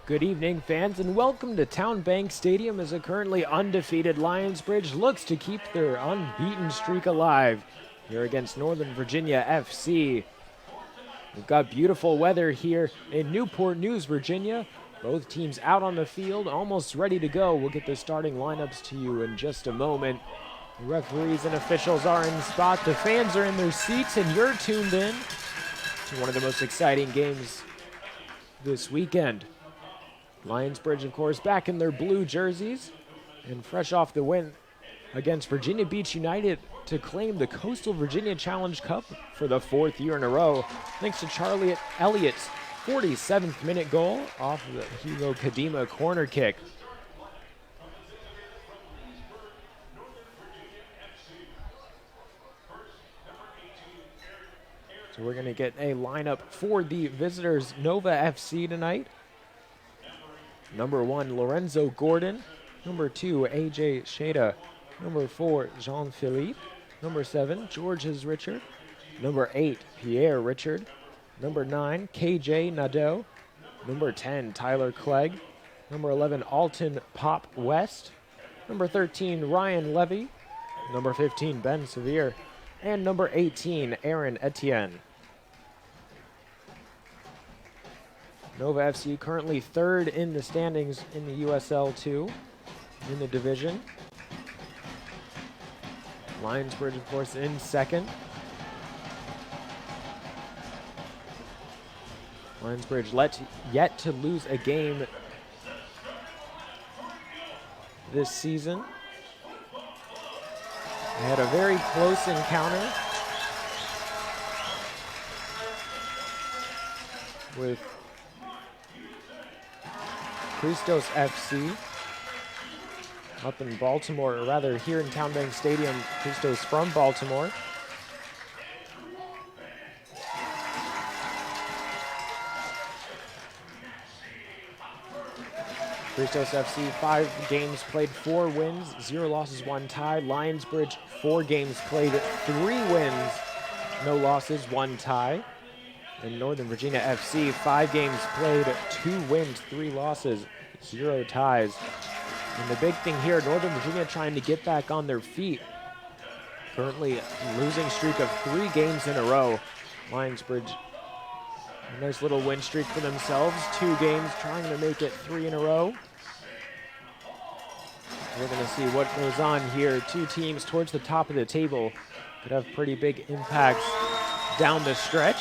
Good evening, fans, and welcome to Town Bank Stadium as a currently undefeated Lionsbridge looks to keep their unbeaten streak alive here against Northern Virginia FC. We've got beautiful weather here in Newport News, Virginia. Both teams out on the field, almost ready to go. We'll get the starting lineups to you in just a moment. The referees and officials are in spot. The fans are in their seats, and you're tuned in to one of the most exciting games this weekend. Lionsbridge, of course, back in their blue jerseys and fresh off the win against Virginia Beach United to claim the Coastal Virginia Challenge Cup for the fourth year in a row, thanks to Elliott's 47th minute goal off of the Hugo Kadima corner kick. So we're going to get a lineup for the visitors Nova FC tonight. Number 1, Lorenzo Gordon. Number 2, AJ Sheda. Number 4, Jean-Philippe. Number 7, Georges Richard. Number 8, Pierre Richard. Number 9, KJ Nadeau. Number 10, Tyler Clegg. Number 11, Alton Pop West. Number 13, Ryan Levy. Number 15, Ben Sevier. And number 18, Aaron Etienne. Nova FC currently third in the standings in the USL 2 in the division. Lionsbridge, of course, in second. Lionsbridge yet to lose a game this season. They had a very close encounter with Christos FC up in Baltimore, or rather here in Town Bank Stadium. Christos from Baltimore. Christos FC, 5 games played, 4 wins, 0 losses, 1 tie. Lionsbridge, 4 games played, 3 wins, no losses, 1 tie. And Northern Virginia FC, 5 games played, 2 wins, 3 losses, 0 ties. And the big thing here, Northern Virginia trying to get back on their feet. Currently losing streak of 3 games in a row. Lionsbridge, a nice little win streak for themselves. 2 games, trying to make it 3 in a row. We're going to see what goes on here. 2 teams towards the top of the table could have pretty big impacts down the stretch.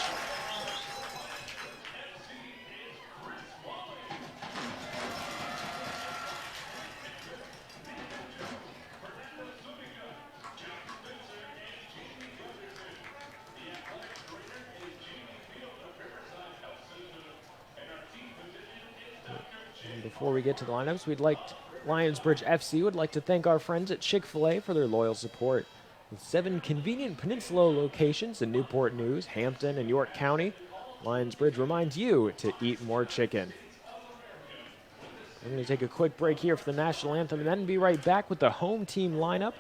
Before we get to the lineups, Lionsbridge FC would like to thank our friends at Chick-fil-A for their loyal support. With 7 convenient peninsula locations in Newport News, Hampton, and York County, Lionsbridge reminds you to eat more chicken. We're going to take a quick break here for the national anthem and then be right back with the home team lineup.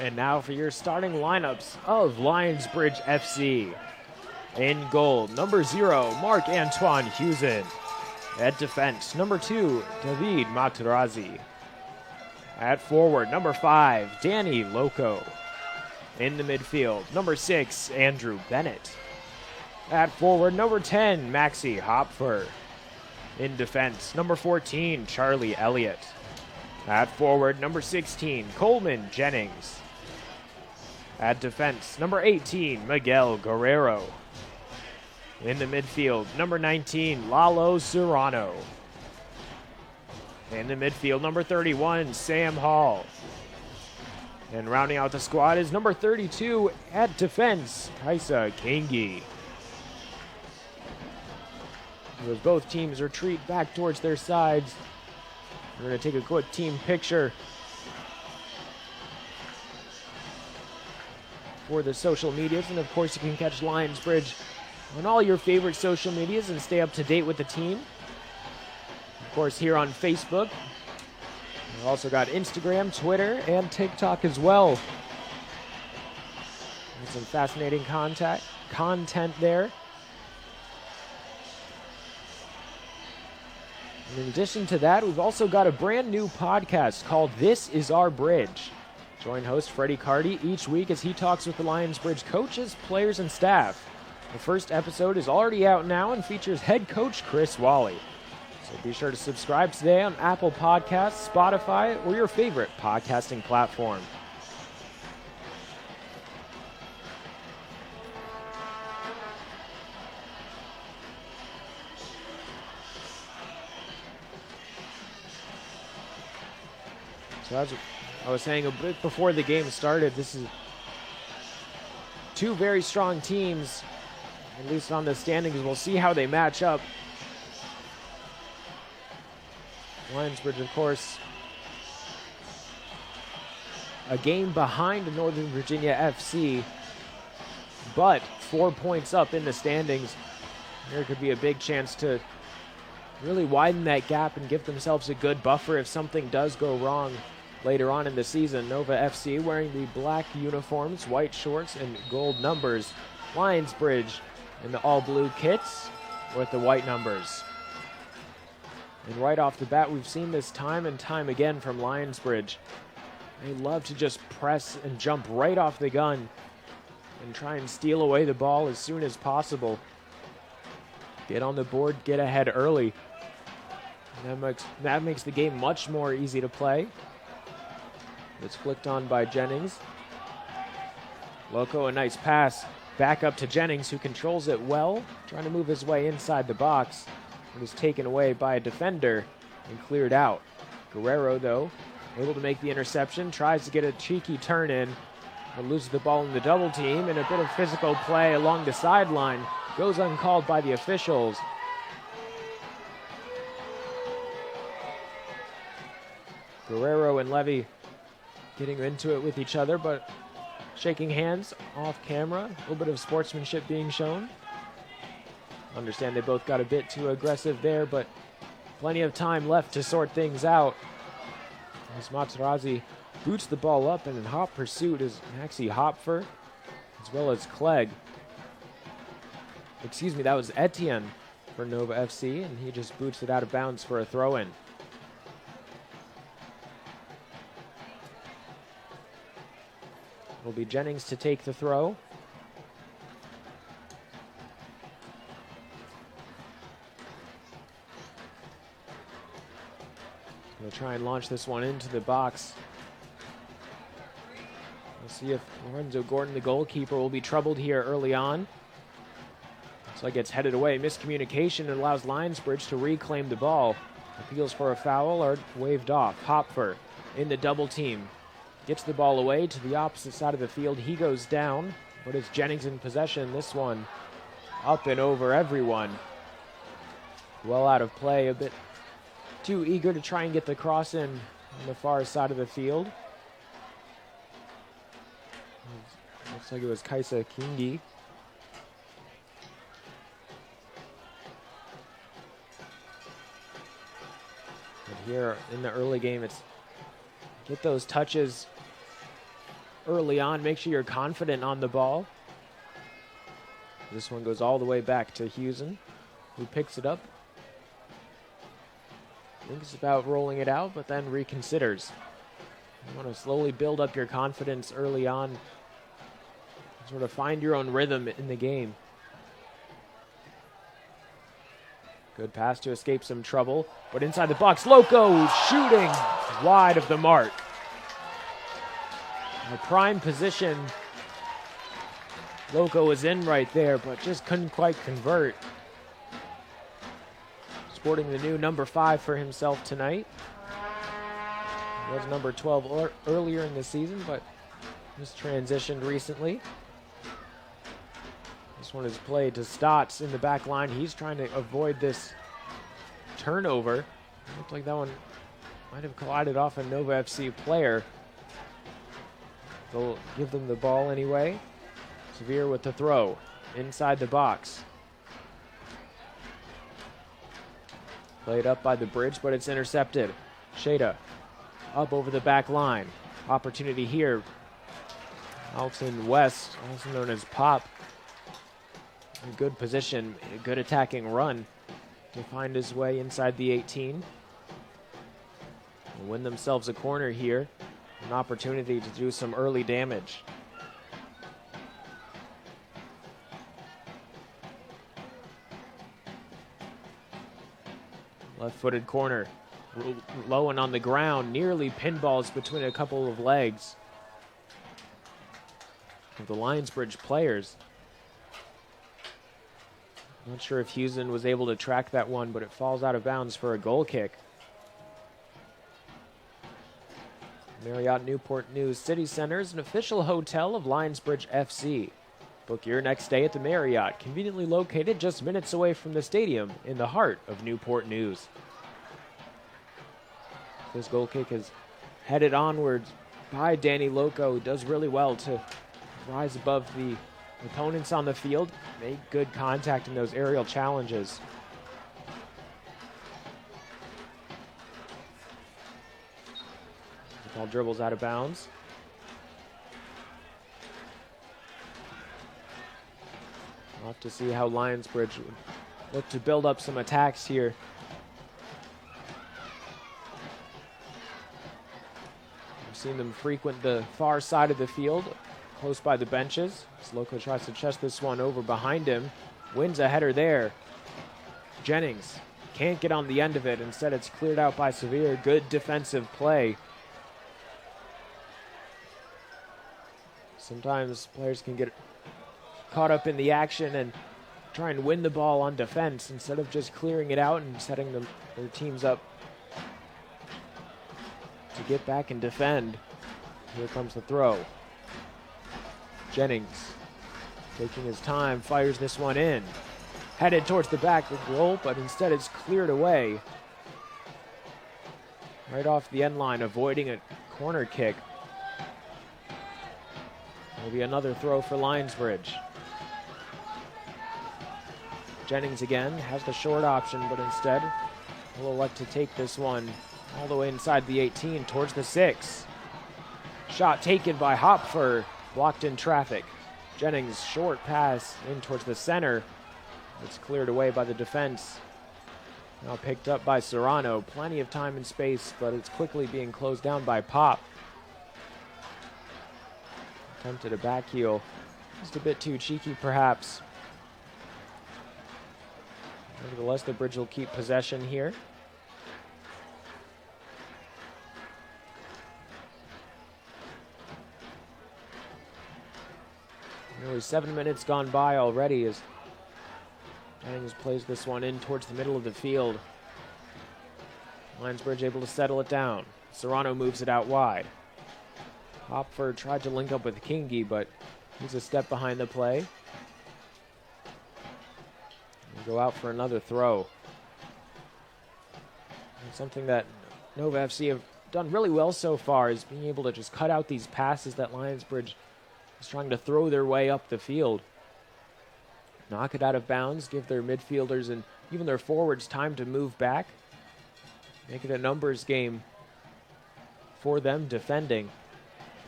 And now for your starting lineups of Lionsbridge FC. In goal, number 0, Marc-Antoine Husen. At defense, number 2, Davide Materazzi. At forward, number 5, Danny Lokko. In the midfield, number 6, Andrew Bennett. At forward, number 10, Maxi Hopfer. In defense, number 14, Charlie Elliott. At forward, number 16, Coleman Jennings. At defense, number 18, Miguel Guerrero. In the midfield, number 19, Lalo Serrano. In the midfield, number 31, Sam Hall. And rounding out the squad is number 32 at defense, Kisa Kiingi. As both teams retreat back towards their sides, we're going to take a quick team picture for the social medias. And of course, you can catch Lionsbridge on all your favorite social medias and stay up to date with the team. Of course, here on Facebook. We've also got Instagram, Twitter, and TikTok as well. There's some fascinating content there. And in addition to that, we've also got a brand new podcast called This Is Our Bridge. Join host Freddie Cardi each week as he talks with the Lionsbridge coaches, players, and staff. The first episode is already out now and features head coach Chris Wally. So be sure to subscribe today on Apple Podcasts, Spotify, or your favorite podcasting platform. So as I was saying a bit before the game started, this is two very strong teams, at least on the standings. We'll see how they match up. Lionsbridge, of course, a game behind Northern Virginia FC, but 4 points up in the standings. There could be a big chance to really widen that gap and give themselves a good buffer if something does go wrong later on in the season. Nova FC wearing the black uniforms, white shorts, and gold numbers. Lionsbridge in the all-blue kits with the white numbers. And right off the bat, we've seen this time and time again from Lionsbridge. They love to just press and jump right off the gun and try and steal away the ball as soon as possible. Get on the board, get ahead early. And that makes the game much more easy to play. It's flicked on by Jennings. Lokko, a nice pass back up to Jennings, who controls it well, trying to move his way inside the box. It was taken away by a defender and cleared out. Guerrero, though, able to make the interception, tries to get a cheeky turn in, but loses the ball in the double team, and a bit of physical play along the sideline goes uncalled by the officials. Guerrero and Levy getting into it with each other, but shaking hands off camera. A little bit of sportsmanship being shown. Understand they both got a bit too aggressive there, but plenty of time left to sort things out. As Materazzi boots the ball up, and in hot pursuit is Maxi Hopfer, as well as Clegg. Excuse me, that was Etienne for Nova FC, and he just boots it out of bounds for a throw-in. It'll be Jennings to take the throw. We'll try and launch this one into the box. We'll see if Lorenzo Gordon, the goalkeeper, will be troubled here early on. Looks like it's headed away. Miscommunication allows Lionsbridge to reclaim the ball. Appeals for a foul are waved off. Hopfer in the double team. Gets the ball away to the opposite side of the field. He goes down, but it's Jennings in possession. This one up and over everyone. Well out of play, a bit too eager to try and get the cross in on the far side of the field. Looks like it was Kisa Kiingi. But here in the early game, it's get those touches early on. Make sure you're confident on the ball. This one goes all the way back to Hewson, who picks it up. Thinks about rolling it out, but then reconsiders. You want to slowly build up your confidence early on. Sort of find your own rhythm in the game. Good pass to escape some trouble, but inside the box, Lokko shooting wide of the mark. A prime position Lokko was in right there, but just couldn't quite convert. Sporting the new number 5 for himself tonight. He was number 12 earlier in the season, but just transitioned recently. This one is played to Stotts in the back line. He's trying to avoid this turnover. Looked like that one might have collided off a Nova FC player. They'll give them the ball anyway. Severe with the throw inside the box. Played up by the bridge, but it's intercepted. Shada up over the back line. Opportunity here. Alton West, also known as Pop. In good position, a good attacking run to find his way inside the 18. They'll win themselves a corner here. An opportunity to do some early damage. Left-footed corner. Low and on the ground, nearly pinballs between a couple of legs of the Lionsbridge players. Not sure if Hewson was able to track that one, but it falls out of bounds for a goal kick. Marriott Newport News City Center is an official hotel of Lionsbridge FC. Book your next stay at the Marriott, conveniently located just minutes away from the stadium in the heart of Newport News. This goal kick is headed onwards by Danny Lokko, who does really well to rise above the opponents on the field, make good contact in those aerial challenges. The ball dribbles out of bounds. We'll have to see how Lionsbridge would look to build up some attacks here. We've seen them frequent the far side of the field, close by the benches. Lokko tries to chest this one over behind him. Wins a header there. Jennings can't get on the end of it. Instead, it's cleared out by Severe. Good defensive play. Sometimes players can get caught up in the action and try and win the ball on defense instead of just clearing it out and setting their teams up to get back and defend. Here comes the throw. Jennings, taking his time, fires this one in. Headed towards the back of the goal, but instead it's cleared away. Right off the end line, avoiding a corner kick. Maybe another throw for Lionsbridge. Jennings again has the short option, but instead will elect to take this one all the way inside the 18 towards the 6. Shot taken by Hopfer. Blocked in traffic. Jennings' short pass in towards the center. It's cleared away by the defense. Now picked up by Serrano. Plenty of time and space, but it's quickly being closed down by Pop. Attempted a back heel. Just a bit too cheeky, perhaps. Nevertheless, the Bridge will keep possession here. Nearly 7 minutes gone by already as Jennings plays this one in towards the middle of the field. Lionsbridge able to settle it down. Serrano moves it out wide. Hopfer tried to link up with Kiingi, but he's a step behind the play. We'll go out for another throw. And something that Nova FC have done really well so far is being able to just cut out these passes that Lionsbridge is trying to throw their way up the field. Knock it out of bounds, give their midfielders and even their forwards time to move back. Make it a numbers game for them defending.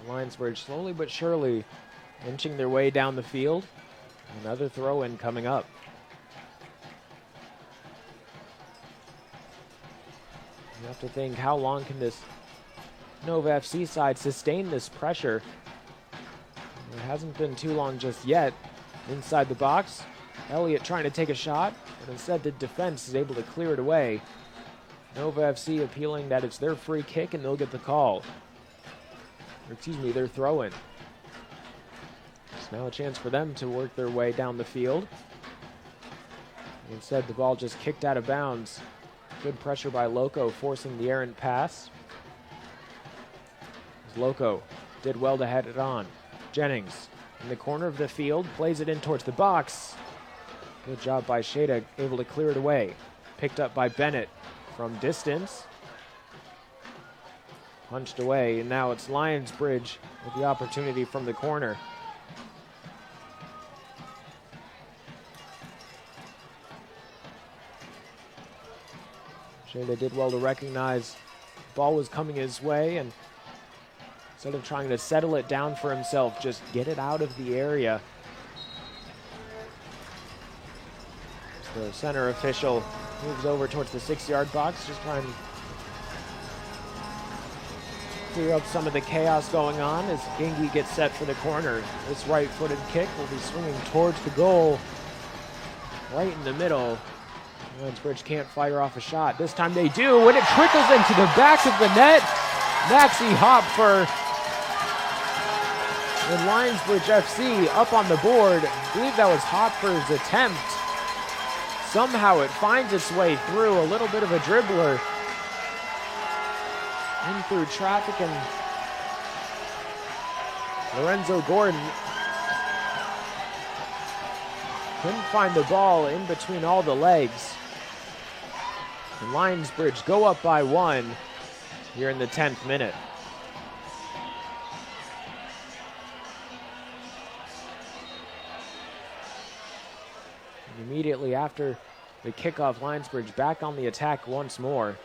Lionsbridge slowly but surely inching their way down the field. Another throw-in coming up. You have to think, how long can this Nova FC side sustain this pressure? It hasn't been too long just yet. Inside the box, Elliott trying to take a shot, but instead the defense is able to clear it away. Nova FC appealing that it's their free kick and they'll get the call. Or excuse me, their throw-in. It's now a chance for them to work their way down the field. Instead, the ball just kicked out of bounds. Good pressure by Lokko, forcing the errant pass. As Lokko did well to head it on. Jennings in the corner of the field, plays it in towards the box. Good job by Sheda, able to clear it away. Picked up by Bennett from distance. Punched away, and now it's Lionsbridge with the opportunity from the corner. Sheda did well to recognize the ball was coming his way, and instead of trying to settle it down for himself, just get it out of the area. The center official moves over towards the 6-yard box, just trying to clear up some of the chaos going on as Kiingi gets set for the corner. This right-footed kick will be swinging towards the goal, right in the middle. Lionsbridge can't fire off a shot. This time they do, and it trickles into the back of the net. Maxi Hopfer and Lionsbridge FC up on the board. I believe that was Hopfer's attempt. Somehow it finds its way through, a little bit of a dribbler. In through traffic, and Lorenzo Gordon couldn't find the ball in between all the legs. And Lionsbridge go up by 1 here in the 10th minute. And immediately after the kickoff, Lionsbridge back on the attack once more.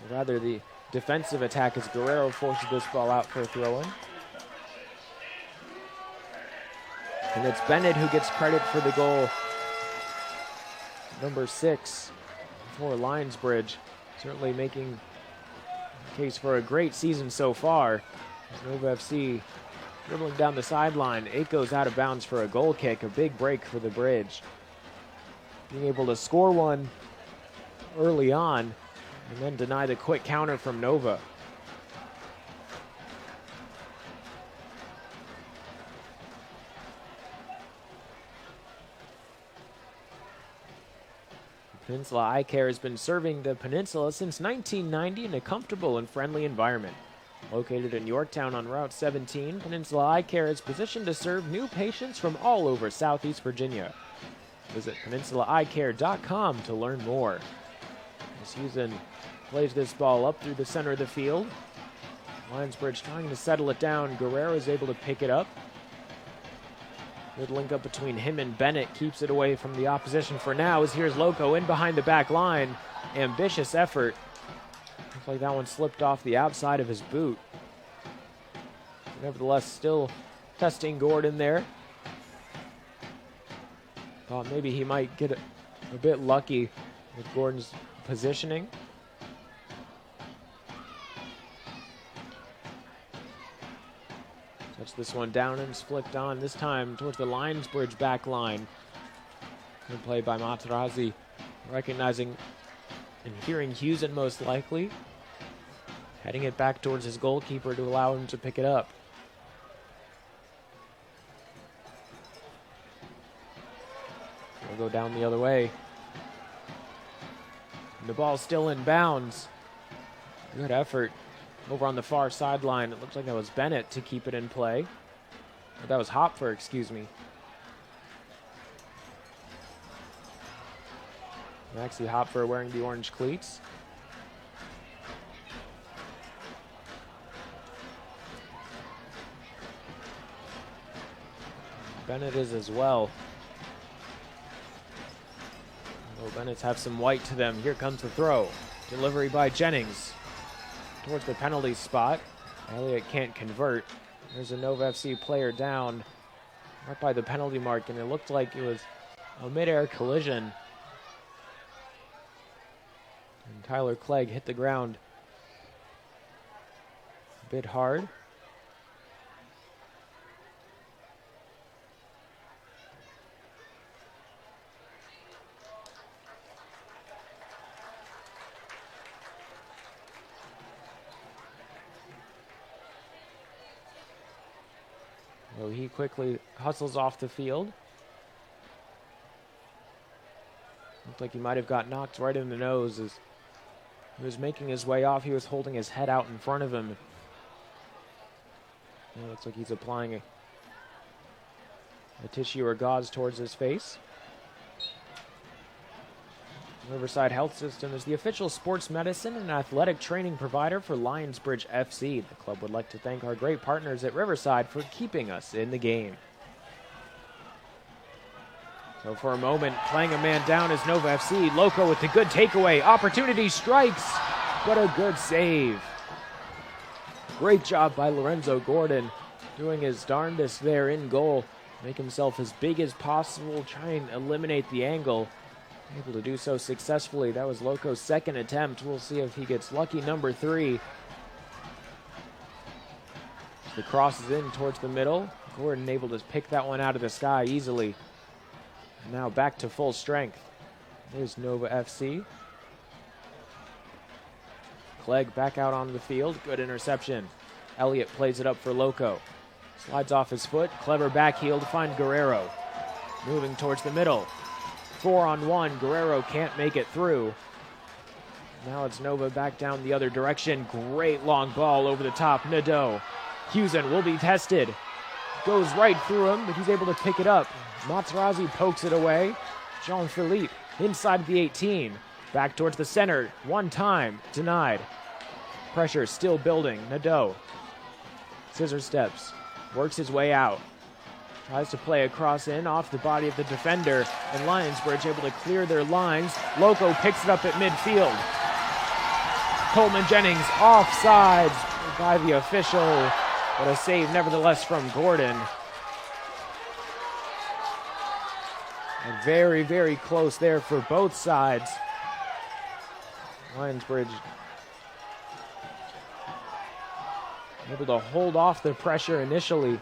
Or rather, the defensive attack as Guerrero forces this ball out for a throw-in. And it's Bennett who gets credit for the goal. Number 6 for Lionsbridge. Certainly making a case for a great season so far. Nova FC dribbling down the sideline. It goes out of bounds for a goal kick. A big break for the Bridge. Being able to score one early on and then deny the quick counter from Nova. Peninsula Eye Care has been serving the peninsula since 1990 in a comfortable and friendly environment. Located in Yorktown on Route 17, Peninsula Eye Care is positioned to serve new patients from all over Southeast Virginia. Visit peninsulaeyecare.com to learn more. Susan plays this ball up through the center of the field. Lionsbridge trying to settle it down. Guerrero is able to pick it up. Good link up between him and Bennett, keeps it away from the opposition for now, as here's Lokko in behind the back line. Ambitious effort. Looks like that one slipped off the outside of his boot. Nevertheless, still testing Gordon there. Thought maybe he might get a bit lucky with Gordon's positioning. Touch this one down and it's flicked on, this time towards the Lionsbridge back line. Good play by Materazzi, recognizing and hearing Hewson most likely. Heading it back towards his goalkeeper to allow him to pick it up. We'll go down the other way. And the ball's still in bounds. Good effort over on the far sideline. It looks like that was Bennett to keep it in play. Or that was Hopfer, excuse me. Maxi Hopfer wearing the orange cleats. Bennett is as well. Oh, Bennett's have some white to them. Here comes the throw. Delivery by Jennings towards the penalty spot. Elliott can't convert. There's a Nova FC player down right by the penalty mark, and it looked like it was a mid-air collision. And Tyler Clegg hit the ground a bit hard. So he quickly hustles off the field. Looked like he might have got knocked right in the nose as he was making his way off. He was holding his head out in front of him. It looks like he's applying a tissue or gauze towards his face. Riverside Health System is the official sports medicine and athletic training provider for Lionsbridge FC. The club would like to thank our great partners at Riverside for keeping us in the game. So for a moment, playing a man down is Nova FC. Lokko with the good takeaway. Opportunity strikes. What a good save. Great job by Lorenzo Gordon, doing his darndest there in goal. Make himself as big as possible, try and eliminate the angle. Able to do so successfully. That was Lokko's second attempt. We'll see if he gets lucky number 3. The cross is in towards the middle. Gordon able to pick that one out of the sky easily. Now back to full strength. There's Nova FC. Clegg back out on the field. Good interception. Elliott plays it up for Lokko. Slides off his foot. Clever back heel to find Guerrero. Moving towards the middle. 4-on-1. Guerrero can't make it through. Now it's Nova back down the other direction. Great long ball over the top. Nadeau. Husen will be tested. Goes right through him, but he's able to pick it up. Materazzi pokes it away. Jean-Philippe inside the 18. Back towards the center. One time. Denied. Pressure still building. Nadeau. Scissor steps. Works his way out. Tries to play a cross in off the body of the defender, and Lionsbridge able to clear their lines. Lokko picks it up at midfield. Coleman Jennings offsides by the official, but a save nevertheless from Gordon. And very, very close there for both sides. Lionsbridge able to hold off the pressure initially.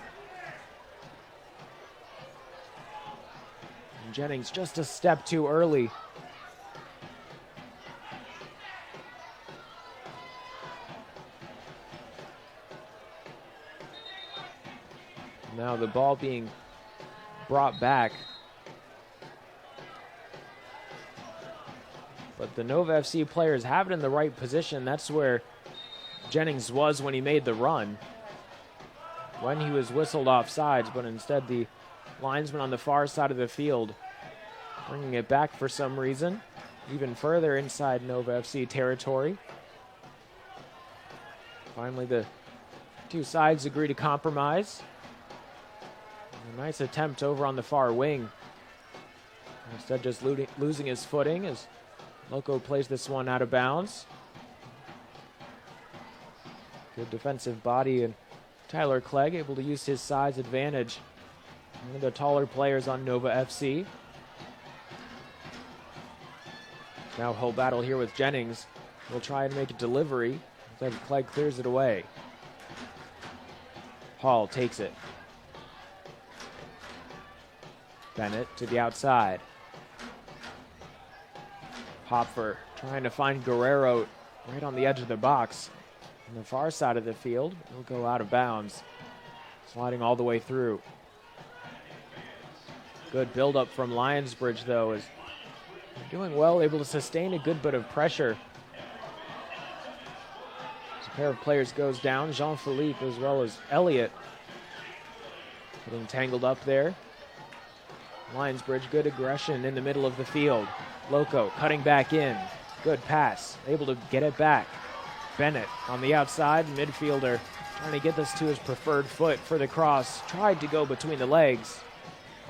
Jennings just a step too early. Now the ball being brought back. But the Nova FC players have it in the right position. That's where Jennings was when he made the run. When he was whistled offsides, but instead the linesman on the far side of the field bringing it back for some reason, even further inside Nova FC territory. Finally, the two sides agree to compromise. A nice attempt over on the far wing. Instead, just losing his footing as Lokko plays this one out of bounds. Good defensive body, and Tyler Clegg able to use his size advantage. One of the taller players on Nova FC. Now whole battle here with Jennings. Will try and make a delivery. Instead, Clegg clears it away. Hall takes it. Bennett to the outside. Hopfer trying to find Guerrero right on the edge of the box. On the far side of the field, he'll go out of bounds. Sliding all the way through. Good build-up from Lionsbridge, though, is doing well, able to sustain a good bit of pressure. As a pair of players goes down, Jean-Philippe as well as Elliott getting tangled up there. Lionsbridge, good aggression in the middle of the field. Lokko cutting back in. Good pass, able to get it back. Bennett on the outside, midfielder trying to get this to his preferred foot for the cross. Tried to go between the legs.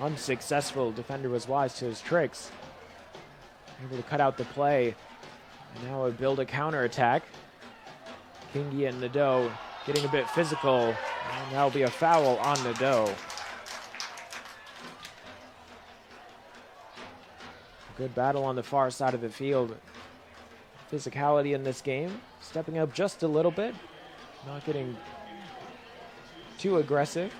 Unsuccessful. Defender was wise to his tricks. Able to cut out the play. And now build a counterattack. Kiingi and Nadeau getting a bit physical, and that'll be a foul on Nadeau. Good battle on the far side of the field. Physicality in this game, stepping up just a little bit, not getting too aggressive.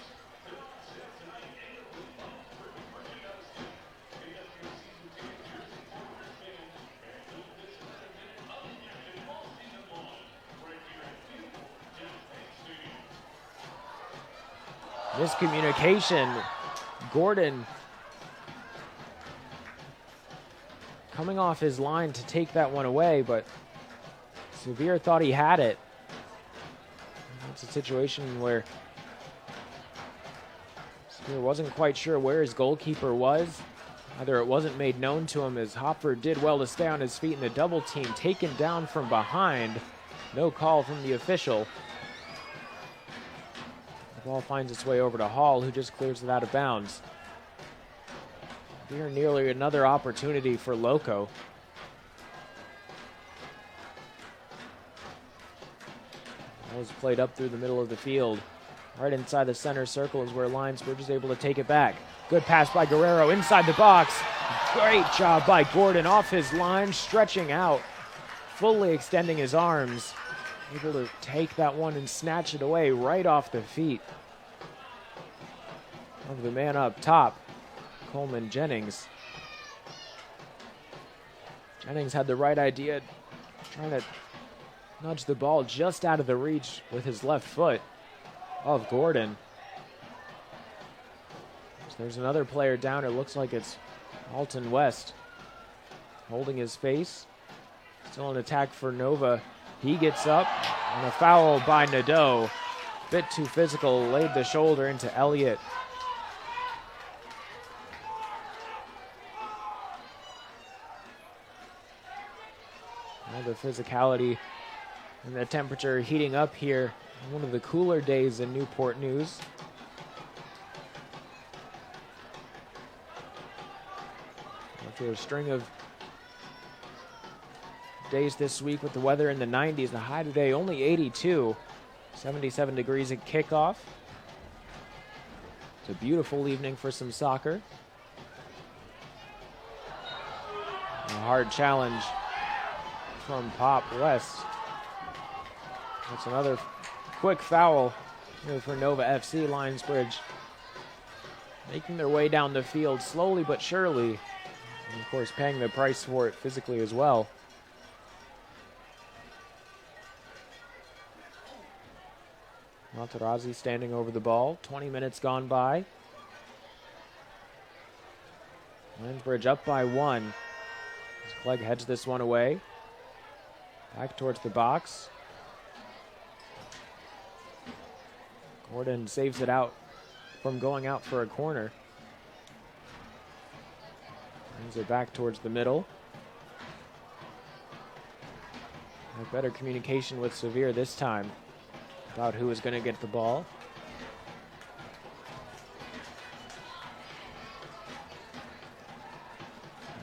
Miscommunication. Gordon coming off his line to take that one away, but Severe thought he had it. It's a situation where Severe wasn't quite sure where his goalkeeper was. Either it wasn't made known to him, as Hopfer did well to stay on his feet in the double team, taken down from behind. No call from the official. The ball finds its way over to Hall, who just clears it out of bounds. Here nearly another opportunity for Lokko. That was played up through the middle of the field. Right inside the center circle is where Lionsbridge is able to take it back. Good pass by Guerrero inside the box. Great job by Gordon off his line, stretching out, fully extending his arms. Able to take that one and snatch it away right off the feet of the man up top, Coleman Jennings. Jennings had the right idea, trying to nudge the ball just out of the reach with his left foot of Gordon. So there's another player down. It looks like it's Alton West holding his face. Still an attack for Nova. He gets up, and a foul by Nadeau. Bit too physical, laid the shoulder into Elliott. All the physicality and the temperature heating up here. One of the cooler days in Newport News. After a string of days this week with the weather in the 90s, the high today only 82, 77 degrees at kickoff. It's a beautiful evening for some soccer. A hard challenge from Pop West. That's another quick foul here for Nova FC. Lionsbridge making their way down the field slowly but surely, and of course paying the price for it physically as well. Materazzi standing over the ball. 20 minutes gone by. Lionsbridge up by 1. As Clegg heads this one away. Back towards the box. Gordon saves it out from going out for a corner. Brings it back towards the middle. A better communication with Severe this time about who is going to get the ball.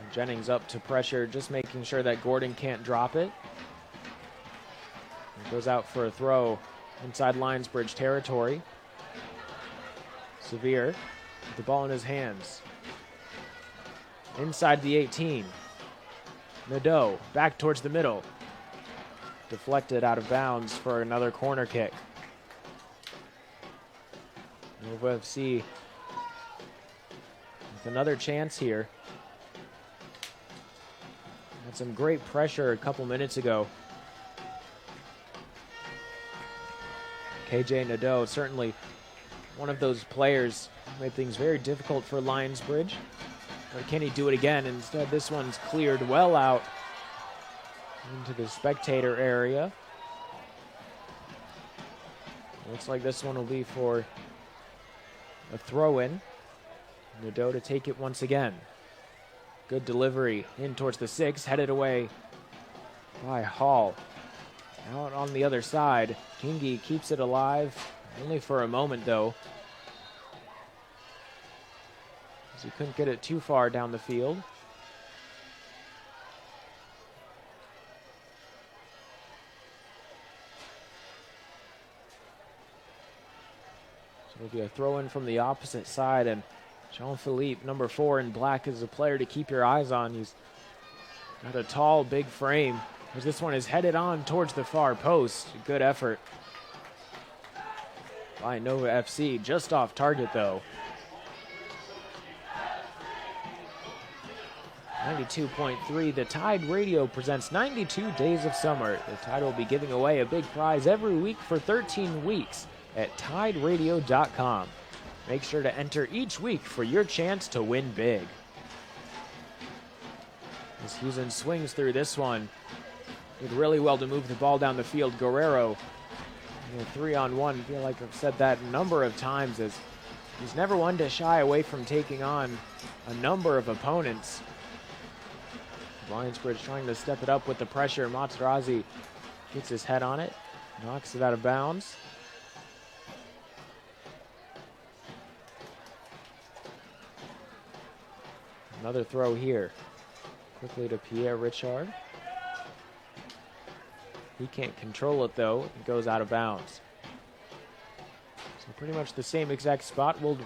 And Jennings up to pressure, just making sure that Gordon can't drop it. It goes out for a throw inside Lionsbridge territory. Severe with the ball in his hands. Inside the 18. Nadeau back towards the middle. Deflected out of bounds for another corner kick. Nova FC with another chance here. Had some great pressure a couple minutes ago. KJ Nadeau, certainly one of those players who made things very difficult for Lionsbridge. But can he do it again? Instead, this one's cleared well out into the spectator area. Looks like this one will be for a throw-in. Nadeau to take it once again. Good delivery in towards the 6, headed away by Hall. Out on the other side, Kiingi keeps it alive, only for a moment though, as he couldn't get it too far down the field. Will be a throw in from the opposite side, and Jean-Philippe, number 4 in black, is a player to keep your eyes on. He's got a tall, big frame. As this one is headed on towards the far post. Good effort by Nova FC, just off target though. 92.3, the Tide Radio presents 92 Days of Summer. The Tide will be giving away a big prize every week for 13 weeks at tideradio.com. Make sure to enter each week for your chance to win big. As Houston swings through this one, did really well to move the ball down the field. Guerrero, 3-on-1. I feel like I've said that a number of times, as he's never one to shy away from taking on a number of opponents. Lionsbridge trying to step it up with the pressure. Materazzi gets his head on it, knocks it out of bounds. Another throw here. Quickly to Pierre Richard. He can't control it though. It goes out of bounds. So pretty much the same exact spot. We'll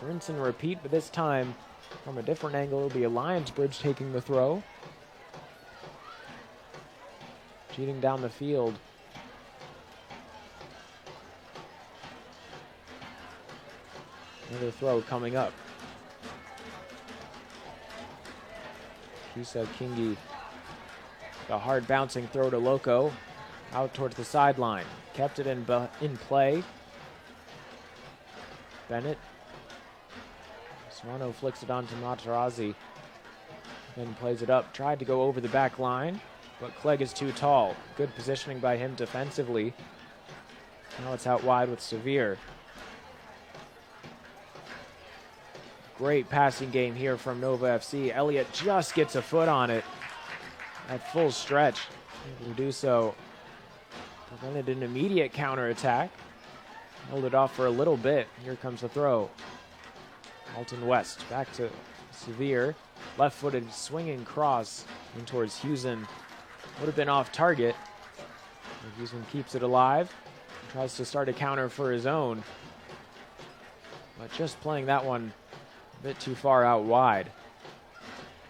rinse and repeat, but this time from a different angle. It'll be a Lionsbridge taking the throw. Cheating down the field. Another throw coming up. Kisa, Kiingi. A hard bouncing throw to Lokko. Out towards the sideline. Kept it in play. Bennett. Serrano flicks it on to Materazzi. Then plays it up. Tried to go over the back line, but Clegg is too tall. Good positioning by him defensively. Now it's out wide with Severe. Great passing game here from Nova FC. Elliott just gets a foot on it at full stretch. Able to do so. Prevented an immediate counterattack. Held it off for a little bit. Here comes the throw. Alton West back to Severe. Left-footed swinging cross in towards Houston. Would have been off target. Houston keeps it alive. Tries to start a counter for his own. But just playing that one a bit too far out wide.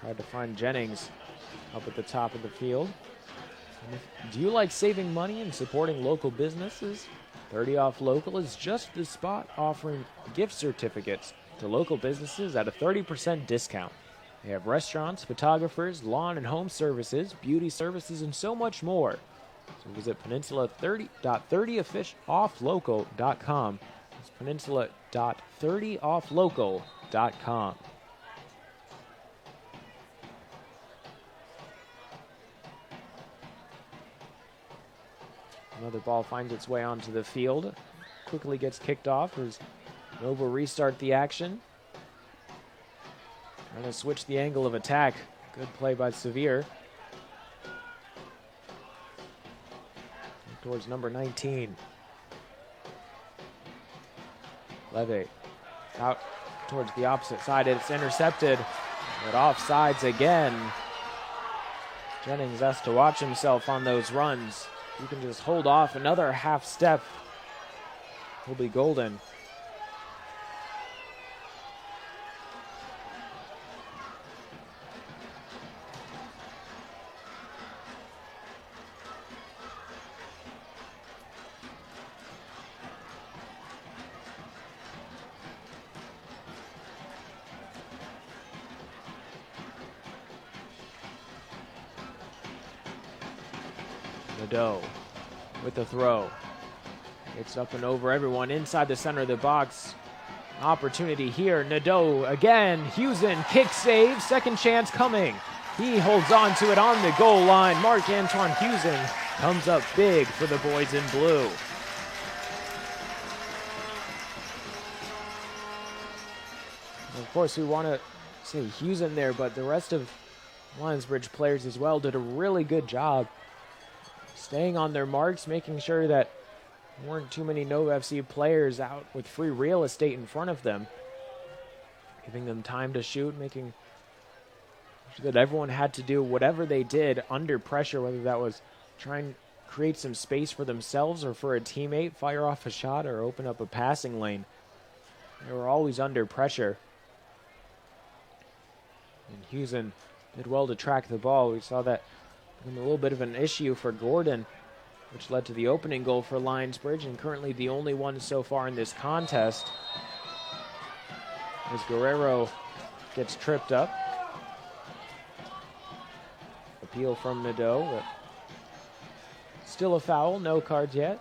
Tried to find Jennings up at the top of the field. Do you like saving money and supporting local businesses? 30 Off Local is just the spot offering gift certificates to local businesses at a 30% discount. They have restaurants, photographers, lawn and home services, beauty services, and so much more. So visit peninsula30offlocal.com. It's peninsula.30offlocal.com. Another ball finds its way onto the field. Quickly gets kicked off as Nova restart the action. Trying to switch the angle of attack. Good play by Severe. Towards number 19. Levy out towards the opposite side. It's intercepted, but offsides again. Jennings has to watch himself on those runs. You can just hold off another half step. He'll be golden. Nadeau with the throw. It's up and over everyone inside the center of the box. Opportunity here. Nadeau again. Houston kick save. Second chance coming. He holds on to it on the goal line. Marc-Antoine Houston comes up big for the boys in blue. Of course, we want to say Houston there, but the rest of Lionsbridge players as well did a really good job staying on their marks, making sure that there weren't too many Nova FC players out with free real estate in front of them, giving them time to shoot, making sure that everyone had to do whatever they did under pressure, whether that was trying to create some space for themselves or for a teammate, fire off a shot or open up a passing lane. They were always under pressure. And Hewson did well to track the ball. We saw that become a little bit of an issue for Gordon, which led to the opening goal for Lionsbridge, and currently the only one so far in this contest, as Guerrero gets tripped up. Appeal from Nadeau, but still a foul, no cards yet.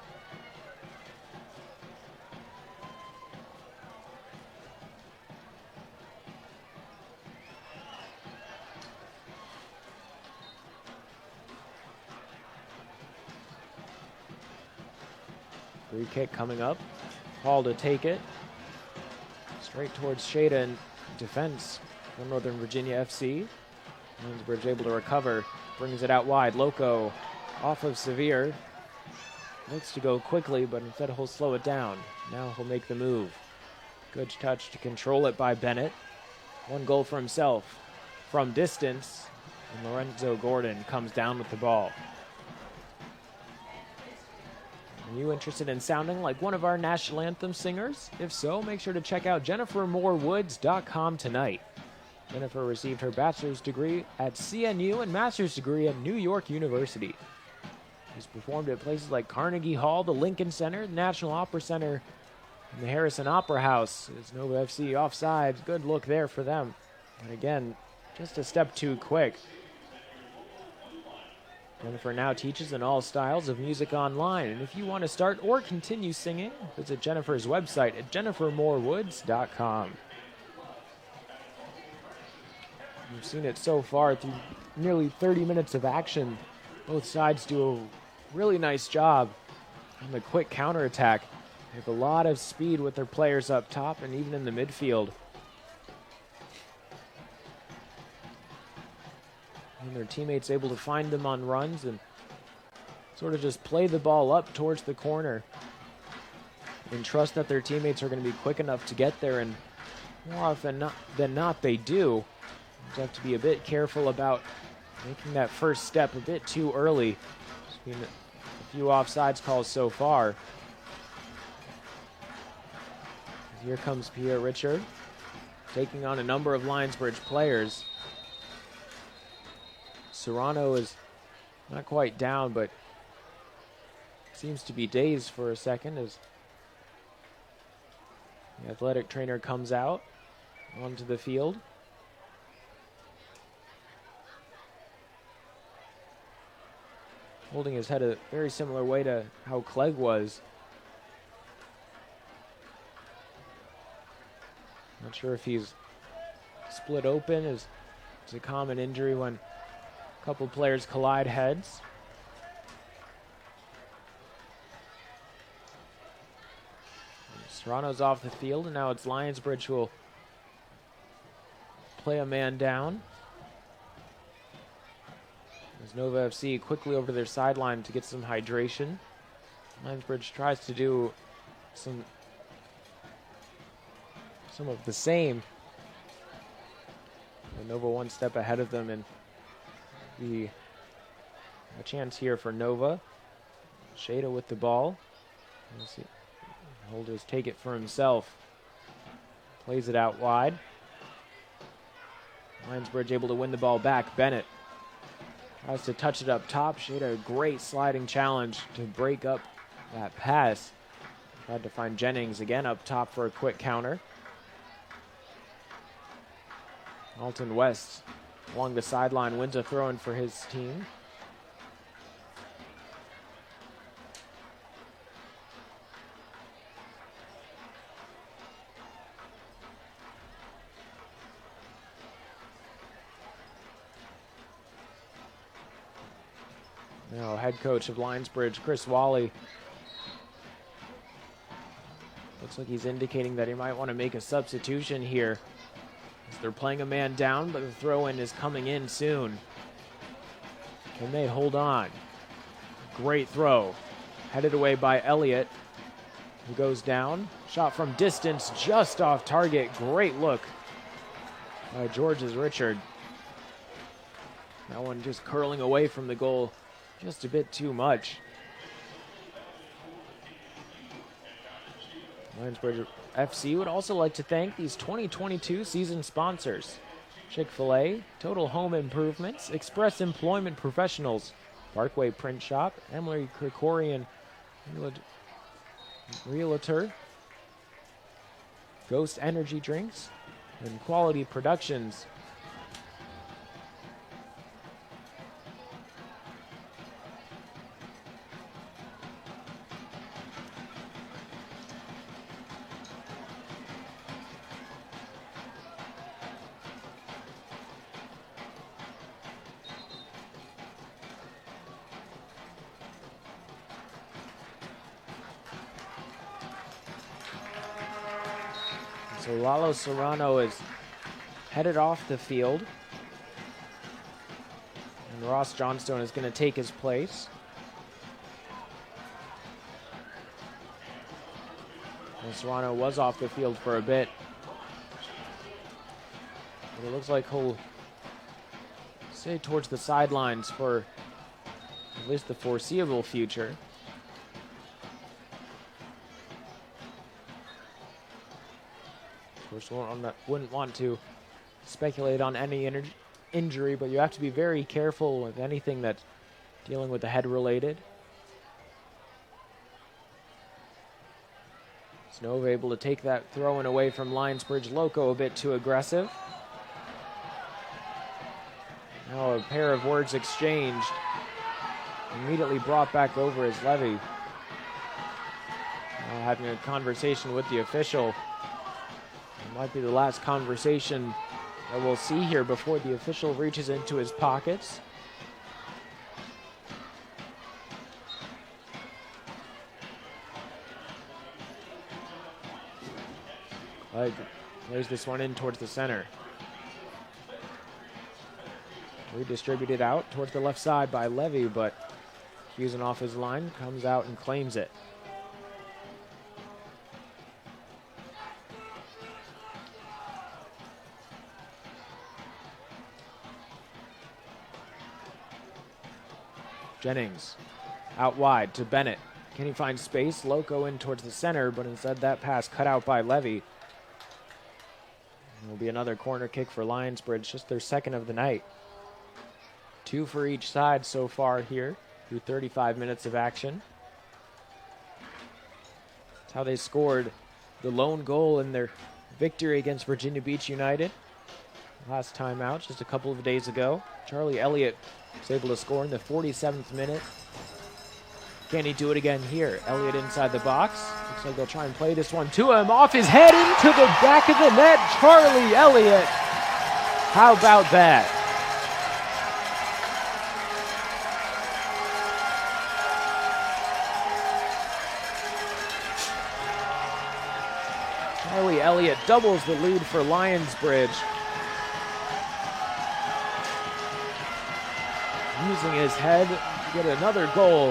Free kick coming up. Hall to take it. Straight towards Shada in defense from Northern Virginia FC. Lionsbridge able to recover. Brings it out wide. Lokko off of Severe. Looks to go quickly, but instead he'll slow it down. Now he'll make the move. Good touch to control it by Bennett. One goal for himself from distance. And Lorenzo Gordon comes down with the ball. Are you interested in sounding like one of our national anthem singers? If so, make sure to check out JenniferMooreWoods.com tonight. Jennifer received her bachelor's degree at CNU and master's degree at New York University. She's performed at places like Carnegie Hall, the Lincoln Center, the National Opera Center, and the Harrison Opera House. It's Nova FC offsides. Good look there for them. And again, just a step too quick. Jennifer now teaches in all styles of music online, and if you want to start or continue singing, visit Jennifer's website at JenniferMooreWoods.com. You've seen it so far through nearly 30 minutes of action. Both sides do a really nice job on the quick counterattack. They have a lot of speed with their players up top and even in the midfield. And their teammates able to find them on runs and sort of just play the ball up towards the corner and trust that their teammates are going to be quick enough to get there, and more often than not they do. You have to be a bit careful about making that first step a bit too early. There's been a few offsides calls so far. Here comes Pierre Richard, taking on a number of Lionsbridge players. Serrano is not quite down, but seems to be dazed for a second as the athletic trainer comes out onto the field. Holding his head a very similar way to how Clegg was. Not sure if he's split open. It's a common injury when a couple players collide heads. Serrano's off the field, and now it's Lionsbridge who will play a man down. As Nova FC quickly over to their sideline to get some hydration. Lionsbridge tries to do some of the same. And Nova one step ahead of them, and a chance here for Nova. Shada with the ball. We'll see. Holders take it for himself. Plays it out wide. Lionsbridge able to win the ball back. Bennett tries to touch it up top. Shada, a great sliding challenge to break up that pass. Tried to find Jennings again up top for a quick counter. Alton West along the sideline wins a throw-in for his team. Now head coach of Lionsbridge, Chris Wally, looks like he's indicating that he might want to make a substitution here. They're playing a man down, but the throw-in is coming in soon. Can they hold on? Great throw. Headed away by Elliott, who goes down. Shot from distance, just off target. Great look by George's Richard. That one just curling away from the goal just a bit too much. Lionsbridge FC would also like to thank these 2022 season sponsors: Chick-fil-A, Total Home Improvements, Express Employment Professionals, Parkway Print Shop, Emily Krikorian Realtor, Ghost Energy Drinks, and Quality Productions. So Lalo Serrano is headed off the field. And Ross Johnstone is going to take his place. And Serrano was off the field for a bit. But it looks like he'll stay towards the sidelines for at least the foreseeable future. Of course, wouldn't want to speculate on any injury, but you have to be very careful with anything that's dealing with the head related. Snove able to take that throw-in away from Lionsbridge. Lokko a bit too aggressive. Now a pair of words exchanged. Immediately brought back over as Levy. Now having a conversation with the official. It might be the last conversation that we'll see here before the official reaches into his pockets. Plays this one in towards the center. Redistributed out towards the left side by Levy, but Hughes off his line, comes out and claims it. Jennings out wide to Bennett. Can he find space? Lokko in towards the center, but instead that pass cut out by Levy. It will be another corner kick for Lionsbridge, just their second of the night. 2 for each side so far here through 35 minutes of action. That's how they scored the lone goal in their victory against Virginia Beach United last time out, just a couple of days ago. Charlie Elliott was able to score in the 47th minute. Can he do it again here? Elliott inside the box. Looks like they'll try and play this one to him. Off his head into the back of the net. Charlie Elliott. How about that? Charlie Elliott doubles the lead for Lionsbridge. Using his head to get another goal.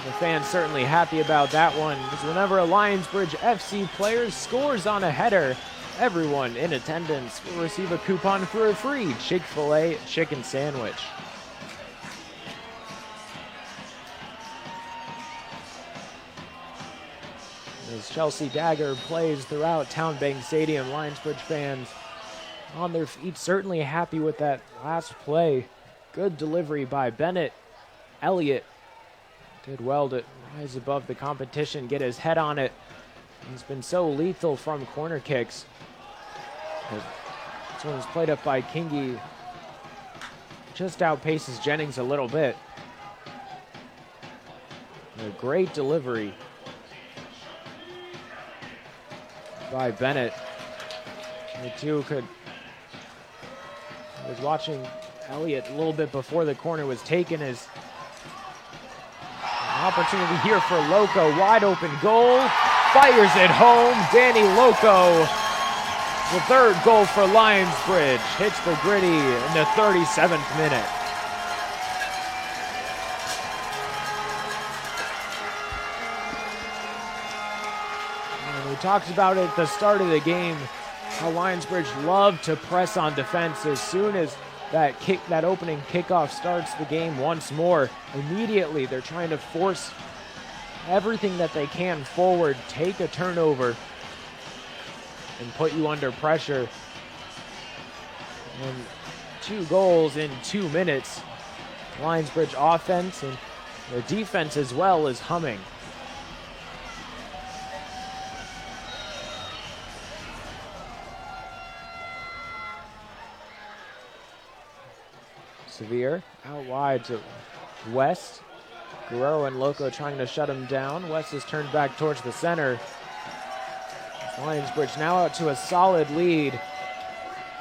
The fans certainly happy about that one, because whenever a Lionsbridge FC player scores on a header, everyone in attendance will receive a coupon for a free Chick-fil-A chicken sandwich. As Chelsea Dagger plays throughout Town Bank Stadium, Lionsbridge fans on their feet, certainly happy with that last play. Good delivery by Bennett. Elliott did well to rise above the competition, get his head on it. He's been so lethal from corner kicks. This one's played up by Kiingi. Just outpaces Jennings a little bit. A great delivery by Bennett. The two could... I was watching Elliott a little bit before the corner was taken. As an opportunity here for Lokko, wide open goal, fires it home. Danny Lokko, the third goal for Lionsbridge, hits the gritty in the 37th minute. And we talked about it at the start of the game, how Lionsbridge loved to press on defense. As soon as that opening kickoff starts the game once more, immediately they're trying to force everything that they can forward, take a turnover, and put you under pressure. And 2 goals in 2 minutes. Lionsbridge offense and the defense as well is humming. Severe out wide to West. Guerrero and Lokko trying to shut him down. West is turned back towards the center. Lionsbridge now out to a solid lead.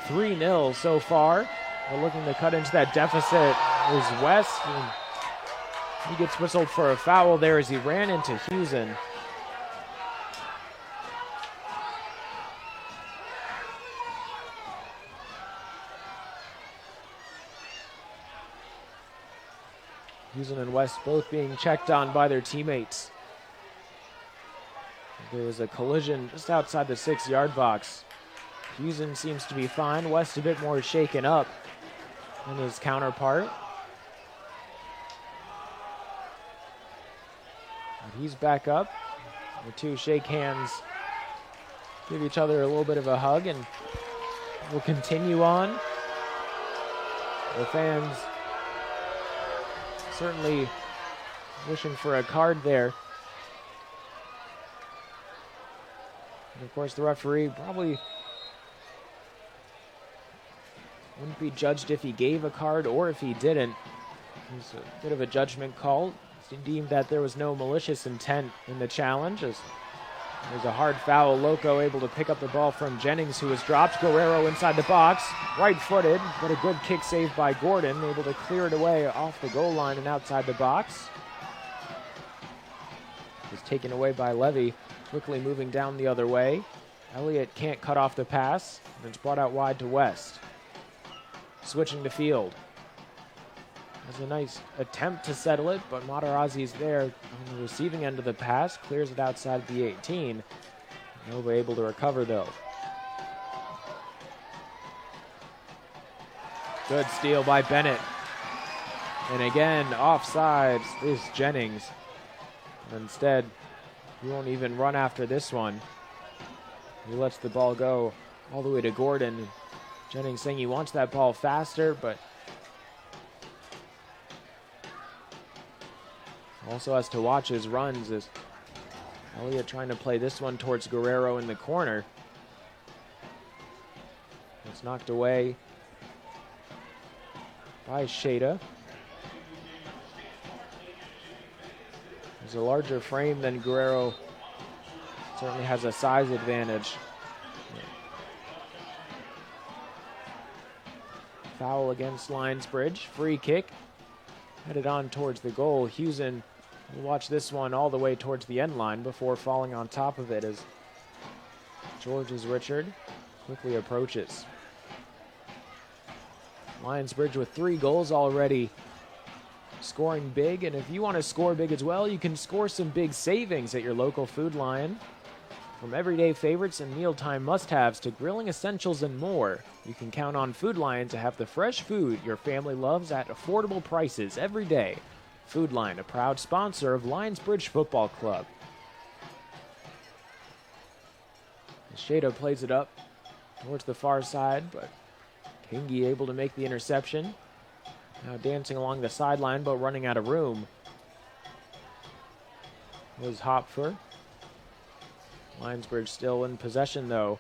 3-0 so far. They're looking to cut into that deficit is West. And he gets whistled for a foul there as he ran into Husen. Husen and West both being checked on by their teammates. There was a collision just outside the 6-yard box. Husen seems to be fine. West a bit more shaken up than his counterpart. But he's back up. The two shake hands, give each other a little bit of a hug, and we'll continue on. The fans certainly wishing for a card there. And of course, the referee probably wouldn't be judged if he gave a card or if he didn't. It's a bit of a judgment call. It's deemed that there was no malicious intent in the challenge, as there's a hard foul. Lokko able to pick up the ball from Jennings, who was dropped. Guerrero inside the box, right-footed, but a good kick save by Gordon, able to clear it away off the goal line and outside the box. It's taken away by Levy, quickly moving down the other way. Elliott can't cut off the pass, and it's brought out wide to West. Switching to field. There's a nice attempt to settle it, but Materazzi's there on the receiving end of the pass, clears it outside the 18. Nova able to recover though. Good steal by Bennett. And again, offsides is Jennings. Instead, he won't even run after this one. He lets the ball go all the way to Gordon. Jennings saying he wants that ball faster, but also has to watch his runs as Elliott trying to play this one towards Guerrero in the corner. It's knocked away by Shada. There's a larger frame than Guerrero. Certainly has a size advantage. Foul against Lionsbridge. Free kick. Headed on towards the goal. Husen will watch this one all the way towards the end line before falling on top of it as George's Richard quickly approaches. Lionsbridge with 3 goals already, scoring big, and if you want to score big as well, you can score some big savings at your local Food Lion. From everyday favorites and mealtime must-haves to grilling essentials and more, you can count on Food Lion to have the fresh food your family loves at affordable prices every day. Food Lion, a proud sponsor of Lionsbridge Football Club. Shada plays it up towards the far side, but Kiingi able to make the interception. Now dancing along the sideline, but running out of room was Hopfer. Lionsbridge still in possession, though.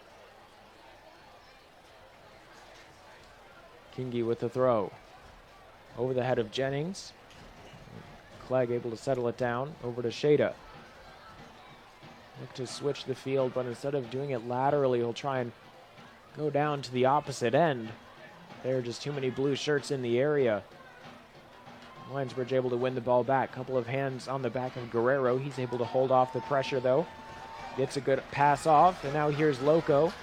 Kiingi with the throw. Over the head of Jennings. Clegg able to settle it down. Over to Shada. Look to switch the field, but instead of doing it laterally, he'll try and go down to the opposite end. There are just too many blue shirts in the area. Lionsbridge able to win the ball back. Couple of hands on the back of Guerrero. He's able to hold off the pressure, though. Gets a good pass off, and now here's Lokko.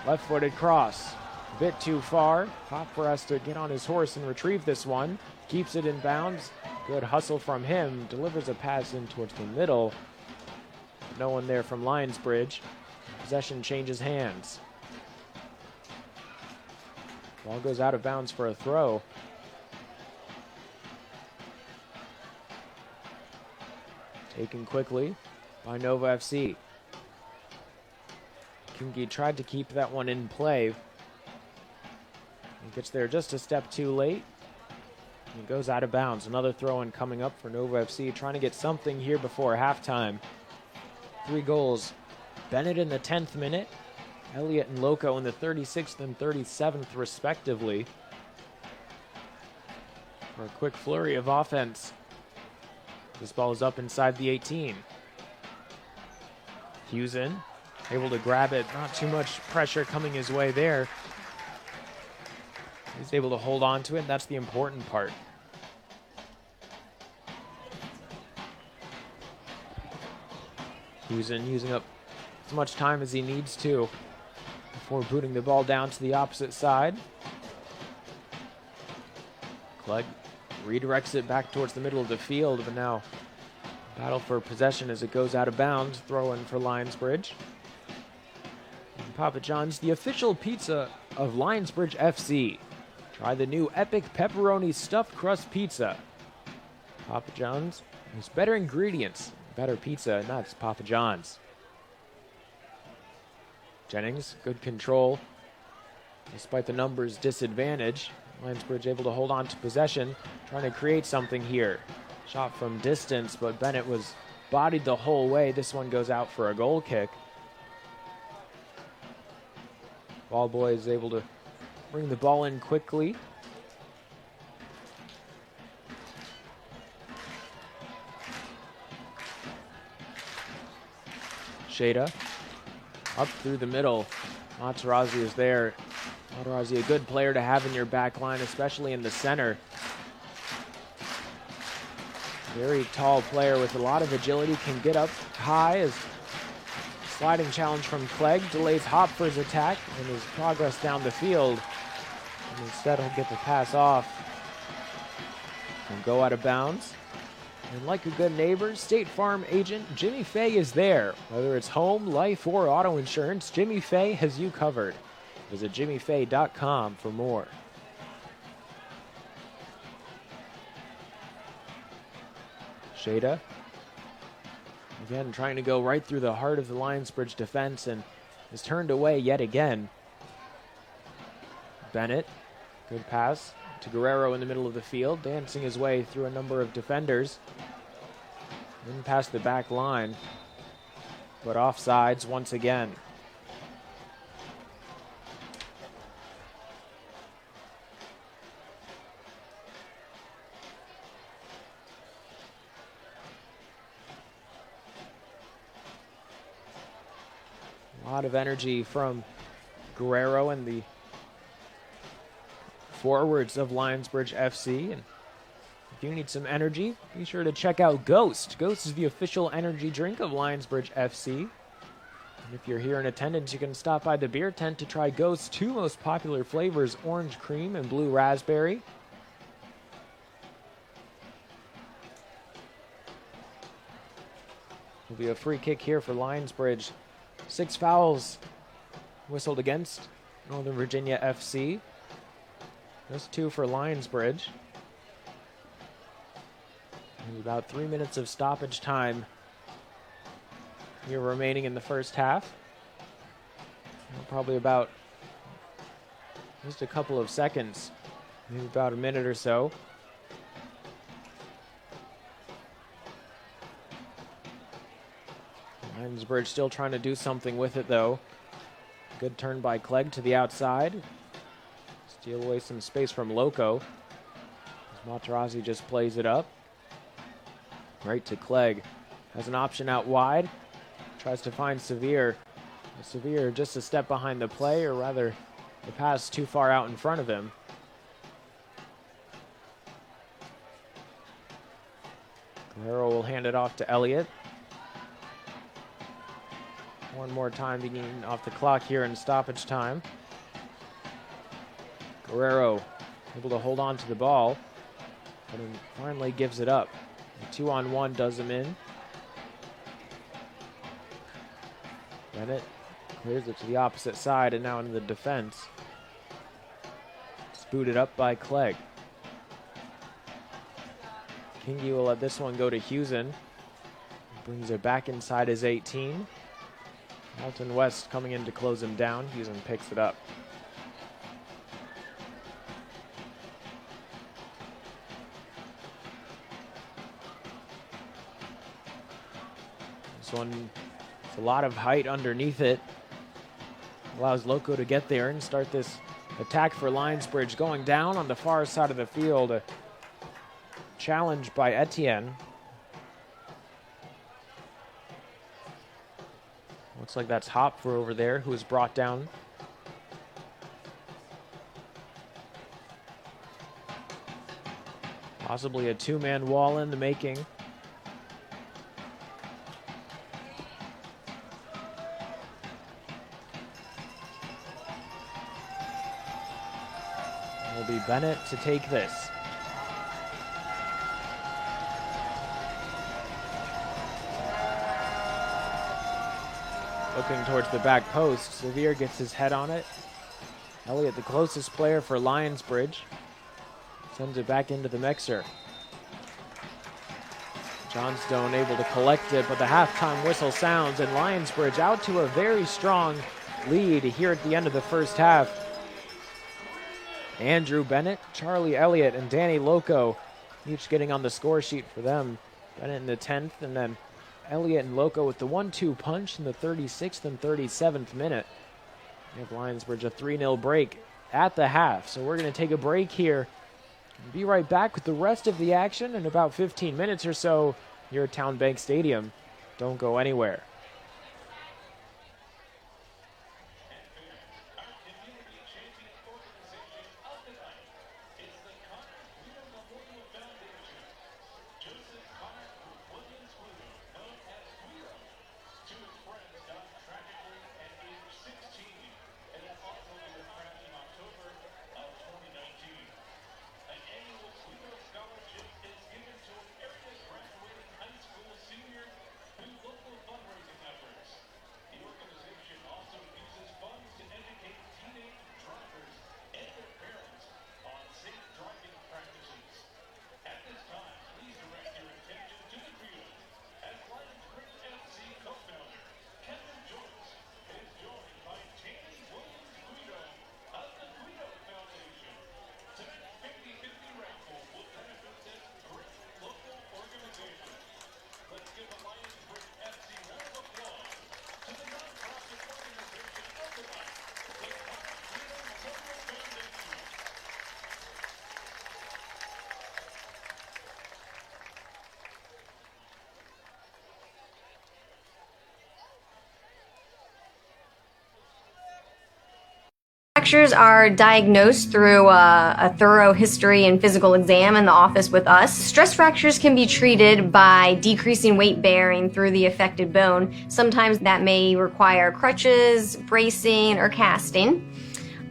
Left-footed cross. A bit too far. Hopfer has to get on his horse and retrieve this one. Keeps it in bounds. Good hustle from him. Delivers a pass in towards the middle. No one there from Lionsbridge. Possession changes hands. Ball goes out of bounds for a throw. Taken quickly by Nova FC. Kiingi tried to keep that one in play. He gets there just a step too late. He goes out of bounds. Another throw-in coming up for Nova FC, trying to get something here before halftime. 3 goals. Bennett in the 10th minute. Elliott and Lokko in the 36th and 37th, respectively. For a quick flurry of offense. This ball is up inside the 18. Hughes in, able to grab it. Not too much pressure coming his way there. He's able to hold on to it. That's the important part. Hughes in, using up as much time as he needs to before booting the ball down to the opposite side. Clegg redirects it back towards the middle of the field, but now battle for possession as it goes out of bounds. Throw in for Lionsbridge. And Papa John's, the official pizza of Lionsbridge FC. Try the new epic pepperoni stuffed crust pizza. Papa John's has better ingredients, better pizza, and that's Papa John's. Jennings, good control. Despite the numbers disadvantage, Lionsbridge able to hold on to possession, trying to create something here. Shot from distance, but Bennett was bodied the whole way. This one goes out for a goal kick. Ball boy is able to bring the ball in quickly. Shada up through the middle. Materazzi is there. Materazzi, a good player to have in your back line, especially in the center. Very tall player with a lot of agility, can get up high as sliding challenge from Clegg delays Hopfer's attack and his progress down the field. And instead he'll get the pass off and go out of bounds. And like a good neighbor, State Farm agent Jimmy Fay is there. Whether it's home, life, or auto insurance, Jimmy Fay has you covered. Visit jimmyfay.com for more. Shada. Again, trying to go right through the heart of the Lionsbridge defense and is turned away yet again. Bennett, good pass to Guerrero in the middle of the field, dancing his way through a number of defenders. In past the back line, but offsides once again. A lot of energy from Guerrero and the forwards of Lionsbridge FC. And if you need some energy, be sure to check out Ghost. Ghost is the official energy drink of Lionsbridge FC. And if you're here in attendance, you can stop by the beer tent to try Ghost's 2 most popular flavors, orange cream and blue raspberry. Will be a free kick here for Lionsbridge. 6 fouls whistled against Northern Virginia FC. Just 2 for Lionsbridge. There's about 3 minutes of stoppage time here remaining in the first half. Probably about just a couple of seconds, maybe about a minute or so. Lionsbridge still trying to do something with it, though. Good turn by Clegg to the outside. Steal away some space from Lokko. Materazzi just plays it up. Right to Clegg. Has an option out wide. Tries to find Severe. Severe just a step behind the play, or rather, the pass too far out in front of him. Guerrero will hand it off to Elliott. One more time beginning off the clock here in stoppage time. Guerrero able to hold on to the ball, but he finally gives it up. The 2-on-1 does him in. Bennett clears it to the opposite side and now into the defense. It's booted up by Clegg. Kiingi will let this one go to Hughes. brings it back inside his 18. Alton West coming in to close him down. Houston picks it up. This one, it's a lot of height underneath it. Allows Lokko to get there and start this attack for Lionsbridge. Going down on the far side of the field. A challenge by Etienne. Looks like that's Hopfer over there who is brought down. Possibly a two-man wall in the making. Will be Bennett to take this. Looking towards the back post, Sevier gets his head on it. Elliott, the closest player for Lionsbridge, sends it back into the mixer. Johnstone able to collect it, but the halftime whistle sounds, and Lionsbridge out to a very strong lead here at the end of the first half. Andrew Bennett, Charlie Elliott, and Danny Lokko each getting on the score sheet for them. Bennett in the 10th, and then Elliott and Lokko with the 1-2 punch in the 36th and 37th minute. We have Lionsbridge a 3-0 break at the half. So we're going to take a break here and be right back with the rest of the action in about 15 minutes or so here at Town Bank Stadium. Don't go anywhere. Fractures are diagnosed through a thorough history and physical exam in the office with us. Stress fractures can be treated by decreasing weight bearing through the affected bone. Sometimes that may require crutches, bracing, or casting.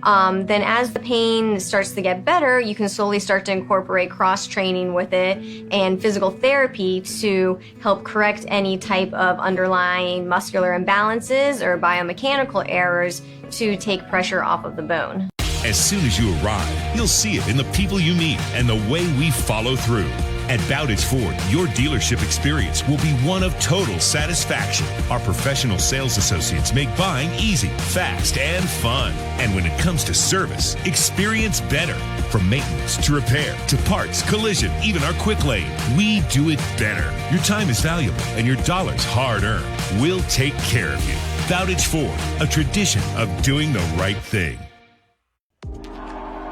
Then as the pain starts to get better, you can slowly start to incorporate cross-training with it and physical therapy to help correct any type of underlying muscular imbalances or biomechanical errors to take pressure off of the bone. As soon as you arrive, you'll see it in the people you meet and the way we follow through. At Bowditch Ford, your dealership experience will be one of total satisfaction. Our professional sales associates make buying easy, fast, and fun. And when it comes to service, experience better. From maintenance to repair to parts, collision, even our quick lane, we do it better. Your time is valuable and your dollar's hard-earned. We'll take care of you. Bowditch Ford, a tradition of doing the right thing.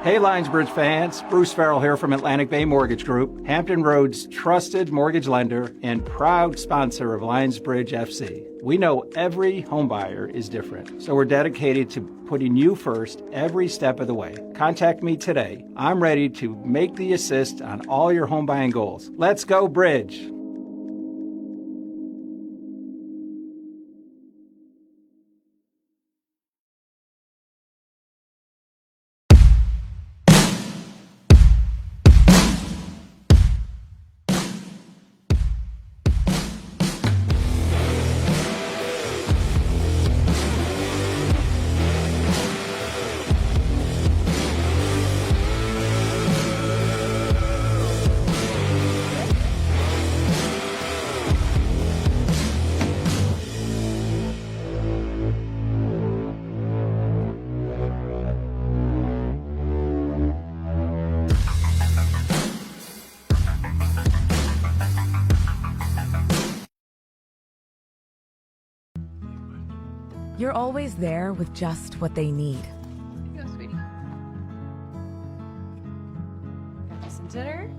Hey Lionsbridge fans, Bruce Farrell here from Atlantic Bay Mortgage Group, Hampton Roads trusted mortgage lender and proud sponsor of Lionsbridge FC. We know every homebuyer is different, so we're dedicated to putting you first every step of the way. Contact me today. I'm ready to make the assist on all your home buying goals. Let's go Bridge! You're always there with just what they need. Go, sweetie. Got you some dinner?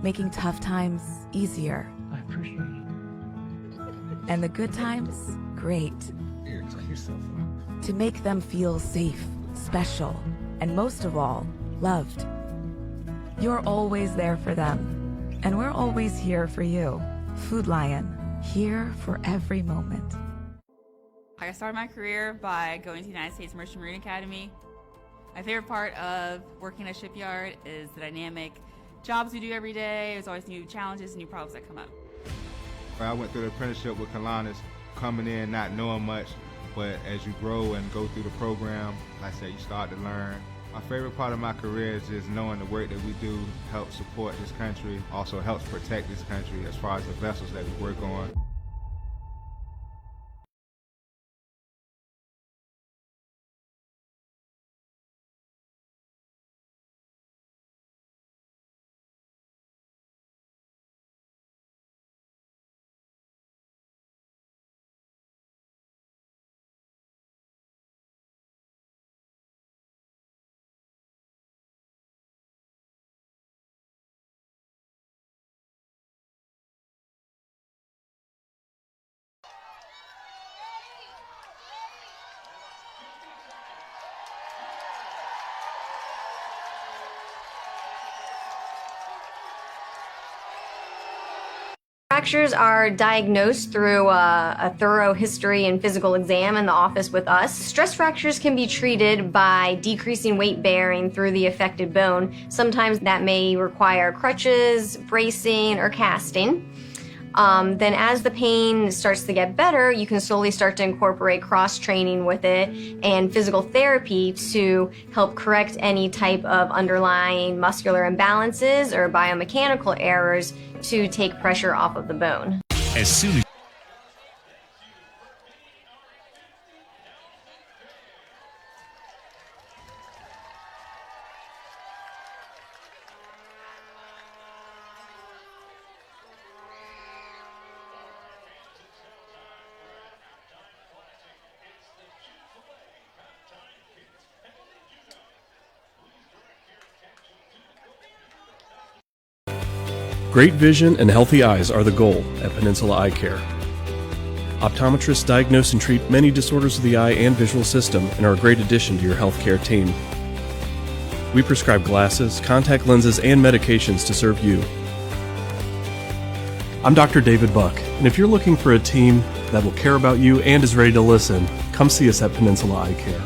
Making tough times easier. I appreciate it. And the good times, great. Here, tell yourself up. To make them feel safe, special, and most of all, loved. You're always there for them. And we're always here for you. Food Lion, here for every moment. I started my career by going to the United States Merchant Marine Academy. My favorite part of working at a shipyard is the dynamic jobs we do every day. There's always new challenges, new problems that come up. I went through the apprenticeship with Kiingi, coming in not knowing much, but as you grow and go through the program, like I said, you start to learn. My favorite part of my career is just knowing the work that we do helps support this country, also helps protect this country as far as the vessels that we work on. Fractures are diagnosed through a thorough history and physical exam in the office with us. Stress fractures can be treated by decreasing weight bearing through the affected bone. Sometimes that may require crutches, bracing, or casting. Then as the pain starts to get better, you can slowly start to incorporate cross-training with it and physical therapy to help correct any type of underlying muscular imbalances or biomechanical errors to take pressure off of the bone. As soon as Great vision and healthy eyes are the goal at Peninsula Eye Care. Optometrists diagnose and treat many disorders of the eye and visual system and are a great addition to your healthcare team. We prescribe glasses, contact lenses, and medications to serve you. I'm Dr. David Buck, and if you're looking for a team that will care about you and is ready to listen, come see us at Peninsula Eye Care.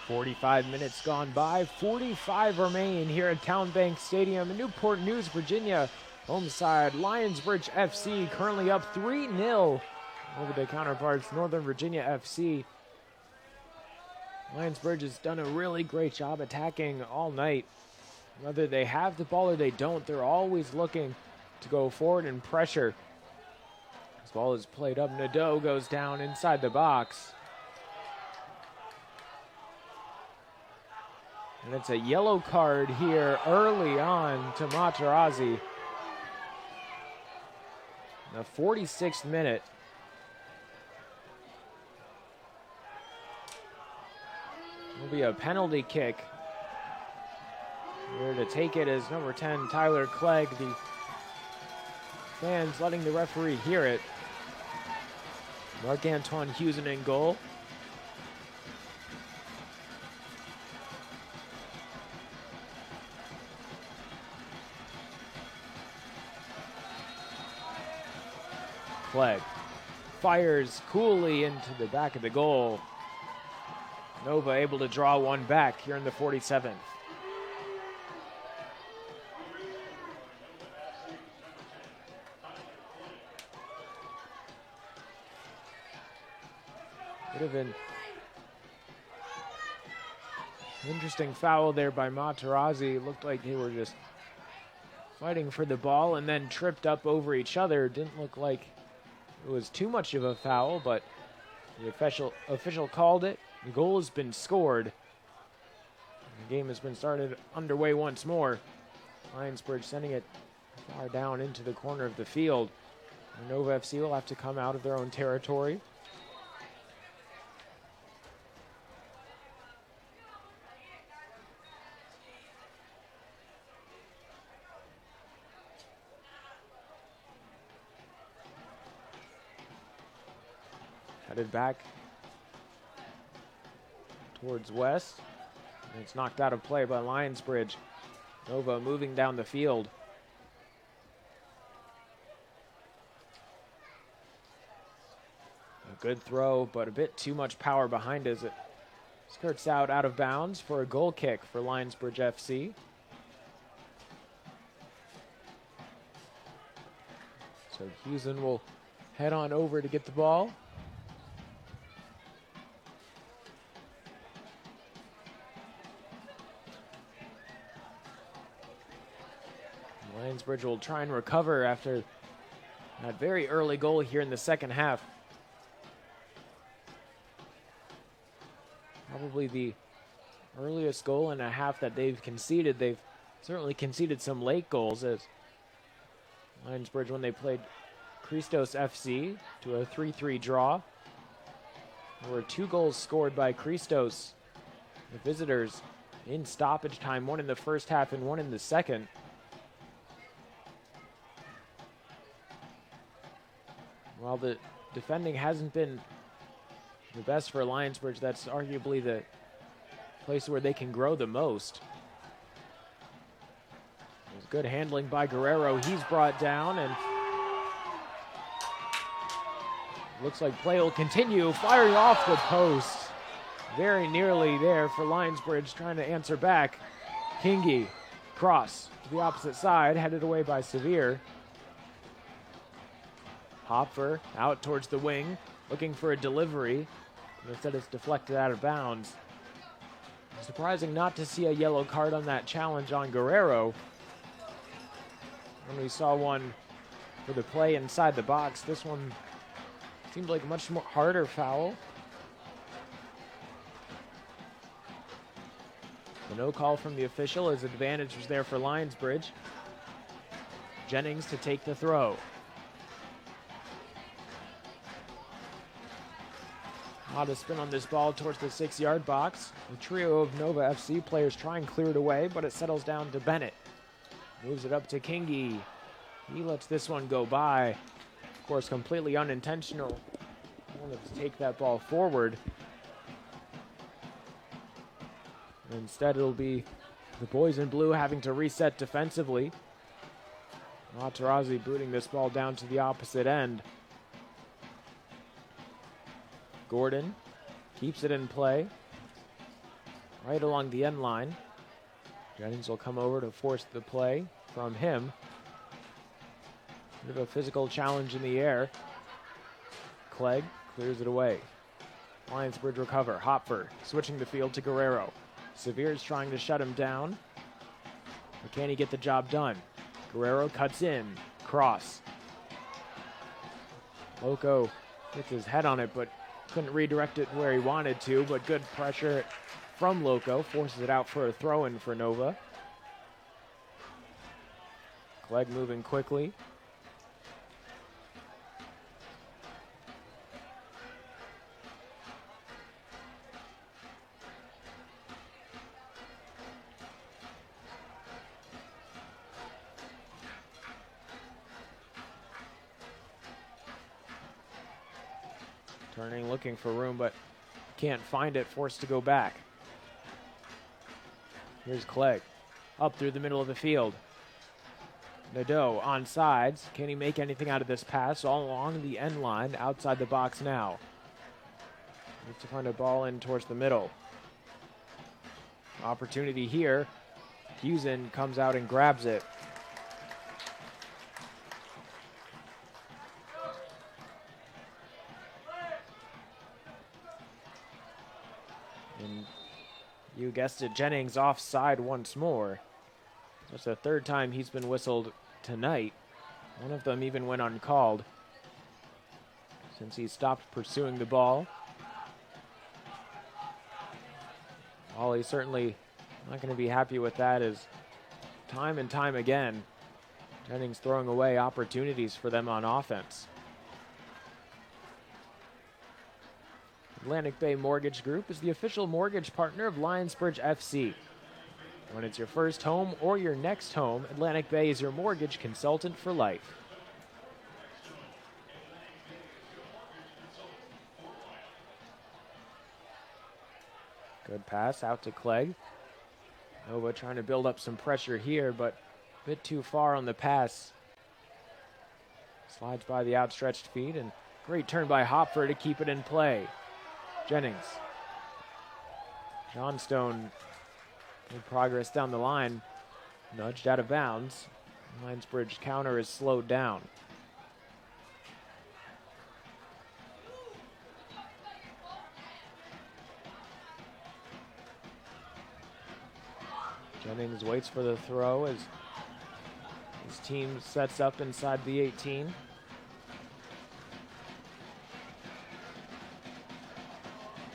45 minutes gone by, 45 remain here at Town Bank Stadium in Newport News, Virginia. Home side, Lionsbridge FC currently up 3-0 over their counterparts, Northern Virginia FC. Lionsbridge has done a really great job attacking all night. Whether they have the ball or they don't, they're always looking to go forward and pressure. This ball is played up. Nadeau goes down inside the box. And it's a yellow card here early on to Materazzi. The 46th minute. Will be a penalty kick. Here to take it is number 10, Tyler Clegg. The fans letting the referee hear it. Marc-Antoine Husen in goal. Clegg fires coolly into the back of the goal. Nova able to draw one back here in the 47th. Would have been an interesting foul there by Materazzi. Looked like they were just fighting for the ball and then tripped up over each other. Didn't look like it was too much of a foul, but the official called it. The goal has been scored. The game has been started underway once more. Lionsbridge sending it far down into the corner of the field. Nova FC will have to come out of their own territory. Headed back towards West. And it's knocked out of play by Lionsbridge. Nova moving down the field. A good throw, but a bit too much power behind as it skirts out of bounds for a goal kick for Lionsbridge FC. So Husen will head on over to get the ball. Lionsbridge will try and recover after that very early goal here in the second half. Probably the earliest goal and a half that they've conceded. They've certainly conceded some late goals, as Lionsbridge, when they played Christos FC to a 3-3 draw, there were 2 goals scored by Christos, the visitors, in stoppage time, one in the first half and one in the second. While the defending hasn't been the best for Lionsbridge, that's arguably the place where they can grow the most. There's good handling by Guerrero. He's brought down, and looks like play will continue. Firing off the post. Very nearly there for Lionsbridge, trying to answer back. Kiingi, cross to the opposite side, headed away by Severe. Hopfer out towards the wing, looking for a delivery. Instead, it's deflected out of bounds. Surprising not to see a yellow card on that challenge on Guerrero. When we saw one for the play inside the box, this one seemed like a much more harder foul. The no call from the official as advantage was there for Lionsbridge. Jennings to take the throw. A lot of spin on this ball towards the 6-yard box. The trio of Nova FC players try and clear it away, but it settles down to Bennett. Moves it up to Kiingi. He lets this one go by. Of course, completely unintentional. Wanted to take that ball forward. Instead, it'll be the boys in blue having to reset defensively. Materazzi booting this ball down to the opposite end. Gordon keeps it in play. right along the end line. Jennings will come over to force the play from him. Bit of a physical challenge in the air. Clegg clears it away. Lionsbridge recover. Hopfer switching the field to Guerrero. Severe's trying to shut him down. But can he get the job done? Guerrero cuts in. Cross. Lokko gets his head on it, but couldn't redirect it where he wanted to. But good pressure from Lokko. Forces it out for a throw-in for Nova. Clegg moving quickly. Turning, looking for room, but can't find it, forced to go back. Here's Clegg, up through the middle of the field. Nadeau on sides. Can he make anything out of this pass? All along the end line, outside the box now. Needs to find a ball in towards the middle. Opportunity here. Hughesen comes out and grabs it. And you guessed it, Jennings offside once more. That's the third time he's been whistled tonight. One of them even went uncalled since he stopped pursuing the ball. Ollie's certainly not going to be happy with that, as time and time again, Jennings throwing away opportunities for them on offense. Atlantic Bay Mortgage Group is the official mortgage partner of Lionsbridge FC. When it's your first home or your next home, Atlantic Bay is your mortgage consultant for life. Good pass out to Clegg. Nova trying to build up some pressure here, but a bit too far on the pass. Slides by the outstretched feet, and great turn by Hopfer to keep it in play. Jennings. Johnstone, good progress down the line. Nudged out of bounds. Lionsbridge counter is slowed down. Jennings waits for the throw as his team sets up inside the 18.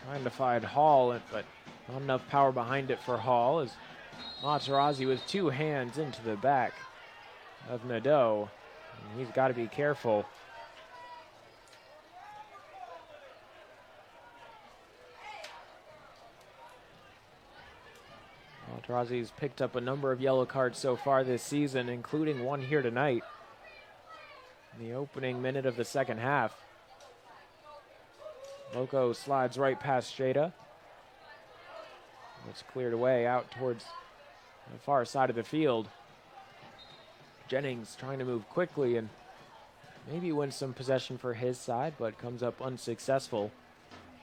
Trying to find Hall, but not enough power behind it for Hall, as Materazzi with two hands into the back of Nadeau. And he's got to be careful. Materazzi's picked up a number of yellow cards so far this season, including one here tonight in the opening minute of the second half. Lokko slides right past Shada. It's cleared away out towards the far side of the field. Jennings trying to move quickly and maybe win some possession for his side, but comes up unsuccessful.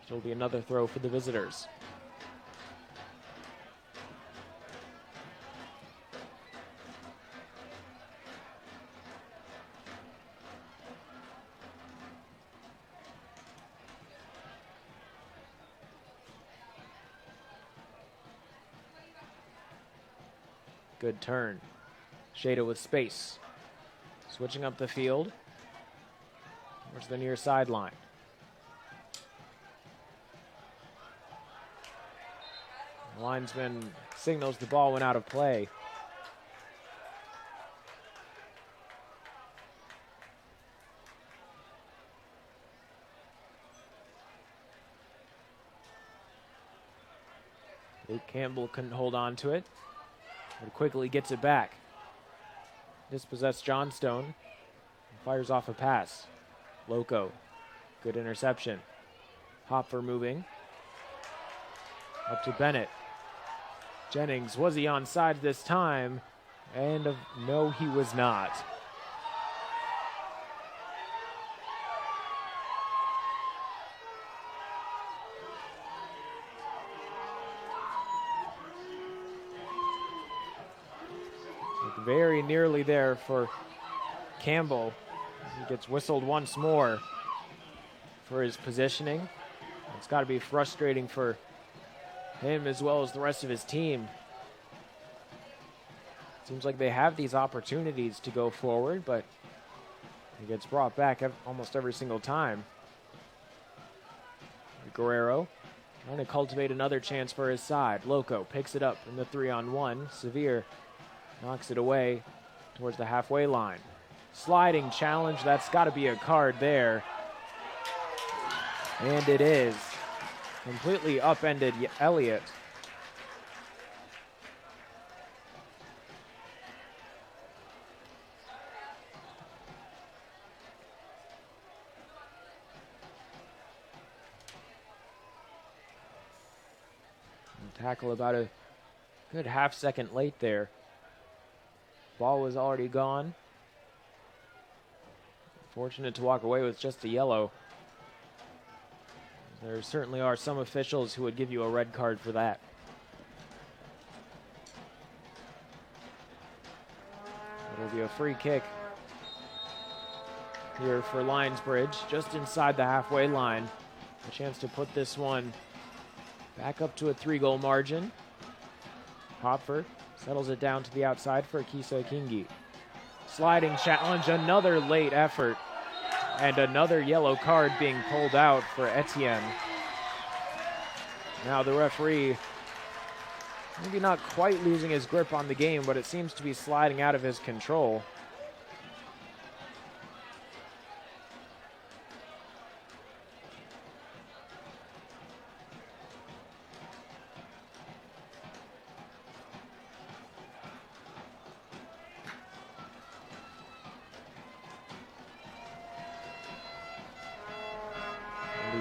It'll be another throw for the visitors. Good turn. Shada with space. Switching up the field towards the near sideline. The linesman signals the ball went out of play. Luke Campbell couldn't hold on to it, but quickly gets it back. Dispossessed Johnstone. Fires off a pass. Lokko. Good interception. Hopfer moving. Up to Bennett. Jennings, was he onside this time? And no, he was not. very nearly there for Campbell. He gets whistled once more for his positioning. It's got to be frustrating for him as well as the rest of his team. Seems like they have these opportunities to go forward, but he gets brought back almost every single time. Guerrero trying to cultivate another chance for his side. Lokko picks it up in the 3-on-1. Severe knocks it away towards the halfway line. Sliding challenge, that's got to be a card there. And it is. Completely upended Elliott. Tackle about a good half-second late there. Ball was already gone. Fortunate to walk away with just a yellow. There certainly are some officials who would give you a red card for that. It'll be a free kick here for Lionsbridge, just inside the halfway line. A chance to put this one back up to a 3-goal margin. Hopfer settles it down to the outside for Kisa Kiingi. Sliding challenge, another late effort, and another yellow card being pulled out for Etienne. Now the referee, maybe not quite losing his grip on the game, but it seems to be sliding out of his control.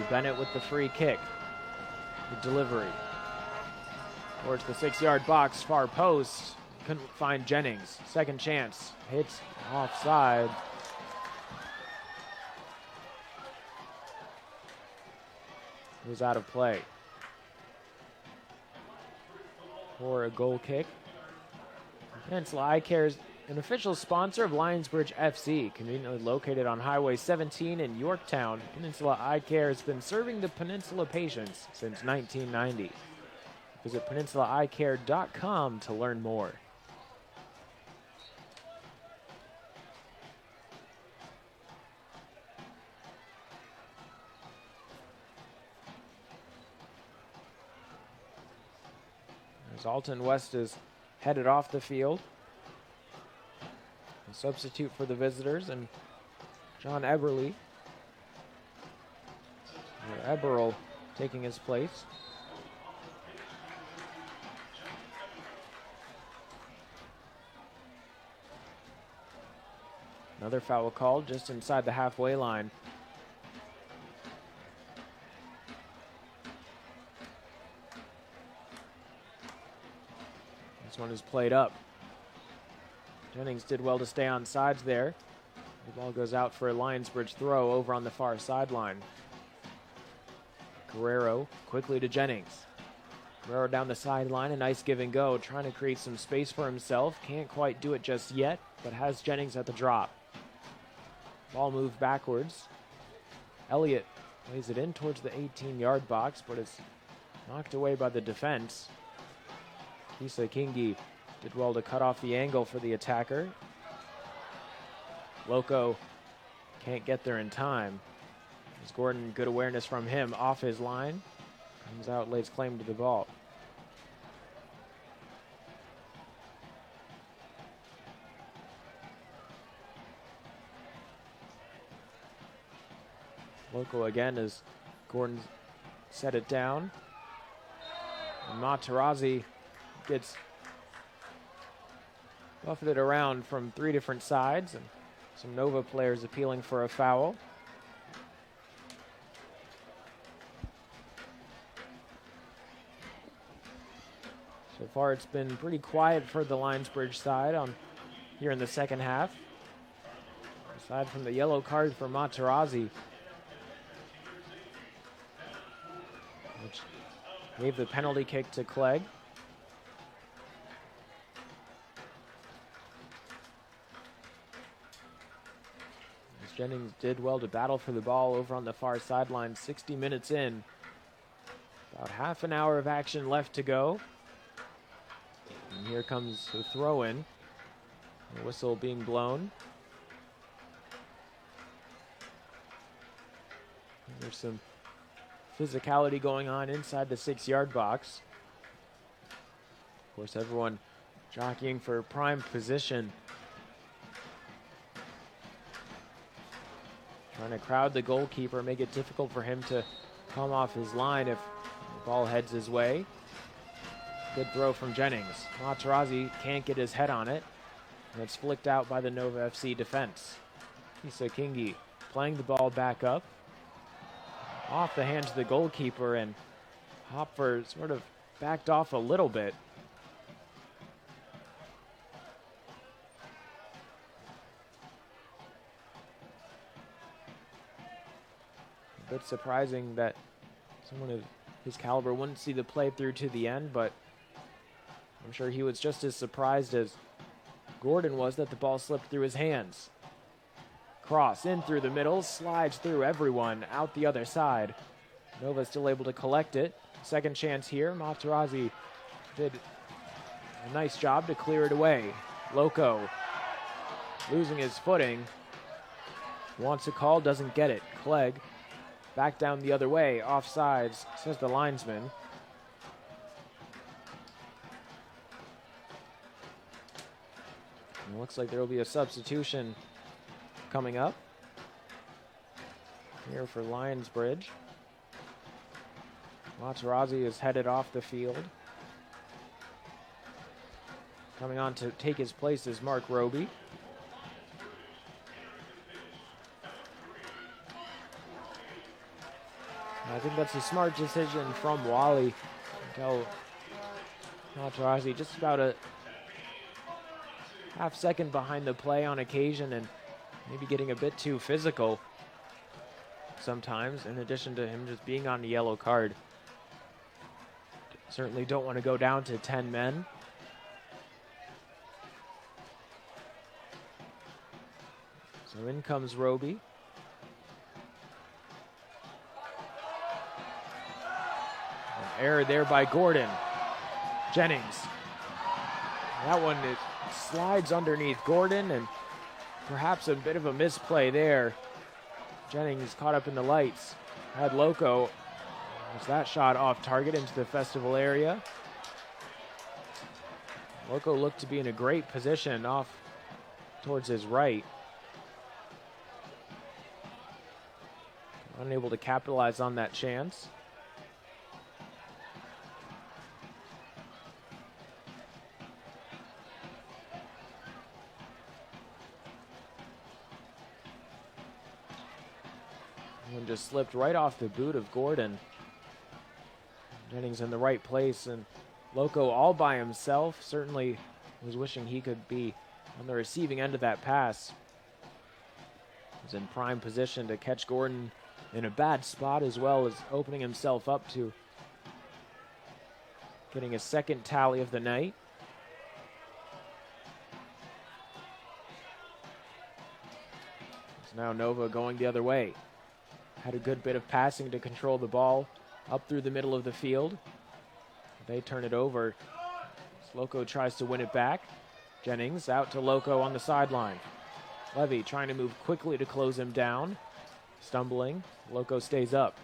Bennett with the free kick. The delivery towards the 6-yard box, far post. Couldn't find Jennings. Second chance. Hits offside. It was out of play. For a goal kick. Peninsula Eye Care is an official sponsor of Lionsbridge FC, conveniently located on Highway 17 in Yorktown. Peninsula Eye Care has been serving the Peninsula patients since 1990. Visit peninsulaeyecare.com to learn more. As Alton West is headed off the field. A substitute for the visitors, and John Eberle, or Eberle, taking his place. Another foul called just inside the halfway line. This one is played up. Jennings did well to stay on sides there. The ball goes out for a Lionsbridge throw over on the far sideline. Guerrero quickly to Jennings. Guerrero down the sideline, a nice give and go, trying to create some space for himself. Can't quite do it just yet, but has Jennings at the drop. Ball moved backwards. Elliott lays it in towards the 18-yard box, but it's knocked away by the defense. Kisa Kiingi did well to cut off the angle for the attacker. Lokko can't get there in time. As Gordon, good awareness from him off his line. Comes out, lays claim to the ball. Lokko again as Gordon set it down. And Materazzi gets buffeted around from 3 different sides, and some Nova players appealing for a foul. So far it's been pretty quiet for the Lionsbridge side here in the second half. Aside from the yellow card for Materazzi, which gave the penalty kick to Clegg. Jennings did well to battle for the ball over on the far sideline. 60 minutes in. About half an hour of action left to go. And here comes the throw-in. The whistle being blown. There's some physicality going on inside the 6-yard box. Of course, everyone jockeying for prime position. Trying to crowd the goalkeeper, make it difficult for him to come off his line if the ball heads his way. Good throw from Jennings. Materazzi can't get his head on it. And it's flicked out by the Nova FC defense. Kisa Kiingi playing the ball back up. Off the hands of the goalkeeper, and Hopfer sort of backed off a little bit. A bit surprising that someone of his caliber wouldn't see the play through to the end, but I'm sure he was just as surprised as Gordon was that the ball slipped through his hands. Cross in through the middle, slides through everyone, out the other side. Nova still able to collect it. Second chance here. Materazzi did a nice job to clear it away. Lokko losing his footing. Wants a call, doesn't get it. Clegg back down the other way, offsides, says the linesman. It looks like there will be a substitution coming up here for Lionsbridge. Materazzi is headed off the field. Coming on to take his place is Mark Roby. I think that's a smart decision from Wally. Until Materazzi just about a half second behind the play on occasion, and maybe getting a bit too physical sometimes, in addition to him just being on the yellow card. Certainly don't want to go down to 10 men. So in comes Roby. An error there by Gordon. Jennings. That one slides underneath Gordon, and perhaps a bit of a misplay there. Jennings caught up in the lights. Had Lokko. Was that shot off target into the festival area? Lokko looked to be in a great position off towards his right. Unable to capitalize on that chance. One just slipped right off the boot of Gordon. Jennings in the right place, and Lokko all by himself. Certainly was wishing he could be on the receiving end of that pass. Was in prime position to catch Gordon in a bad spot, as well as opening himself up to getting a second tally of the night. It's now Nova going the other way. Had a good bit of passing to control the ball up through the middle of the field. They turn it over. Lokko tries to win it back. Jennings out to Lokko on the sideline. Levy trying to move quickly to close him down. Stumbling. Lokko stays up.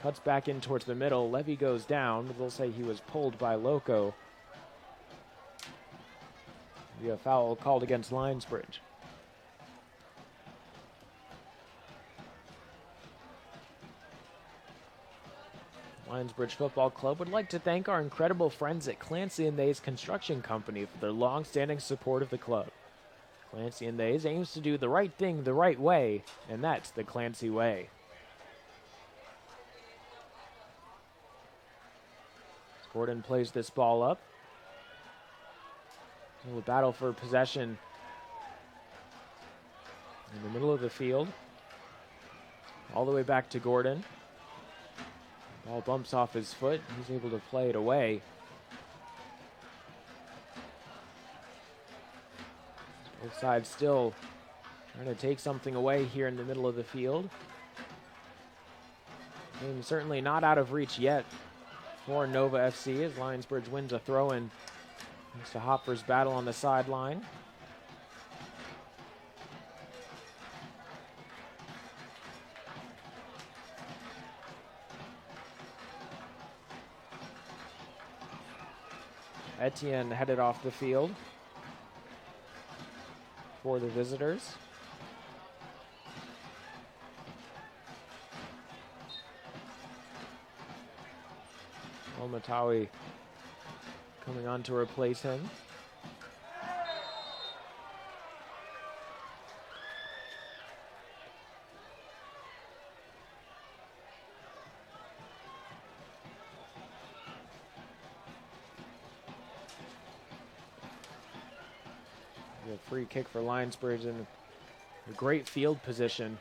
Cuts back in towards the middle. Levy goes down. They'll say he was pulled by Lokko. Be a foul called against Lionsbridge. Lionsbridge Football Club would like to thank our incredible friends at Clancy & Thay's Construction Company for their long-standing support of the club. Clancy & Thay's aims to do the right thing the right way, and that's the Clancy way. Gordon plays this ball up. A battle for possession in the middle of the field. All the way back to Gordon. Ball bumps off his foot. He's able to play it away. Both sides still Trying to take something away here in the middle of the field. And certainly not out of reach yet for Nova FC as Lionsbridge wins a throw-in thanks to Hopfer's battle on the sideline. Etienne headed off the field for the visitors. Matawi coming on to replace him. A free kick for Lionsbridge in a great field position.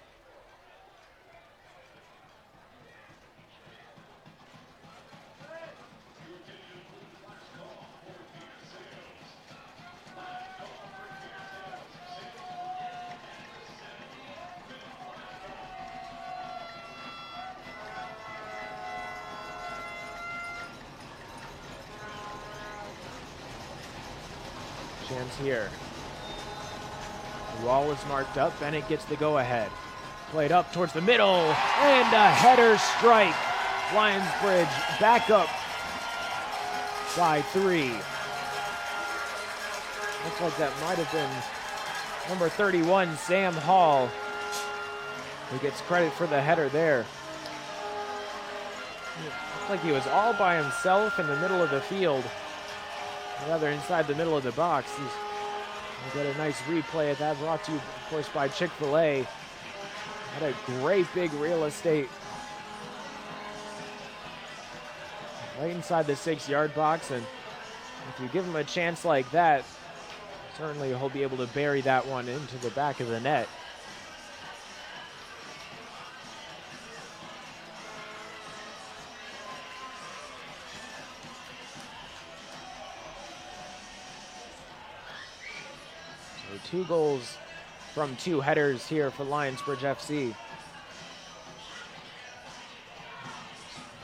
Chance here. The wall is marked up. Bennett gets the go-ahead. Played up towards the middle, and a header strike. Lionsbridge back up by 3. Looks like that might have been number 31, Sam Hall, who gets credit for the header there. It looks like he was all by himself in the middle of the field, rather inside the middle of the box. We'll get a nice replay of that, brought to you, of course, by Chick-fil-A. Had a great big real estate right inside the 6-yard box, and if you give him a chance like that, certainly he'll be able to bury that one into the back of the net. So 2 goals from 2 headers here for Lionsbridge FC.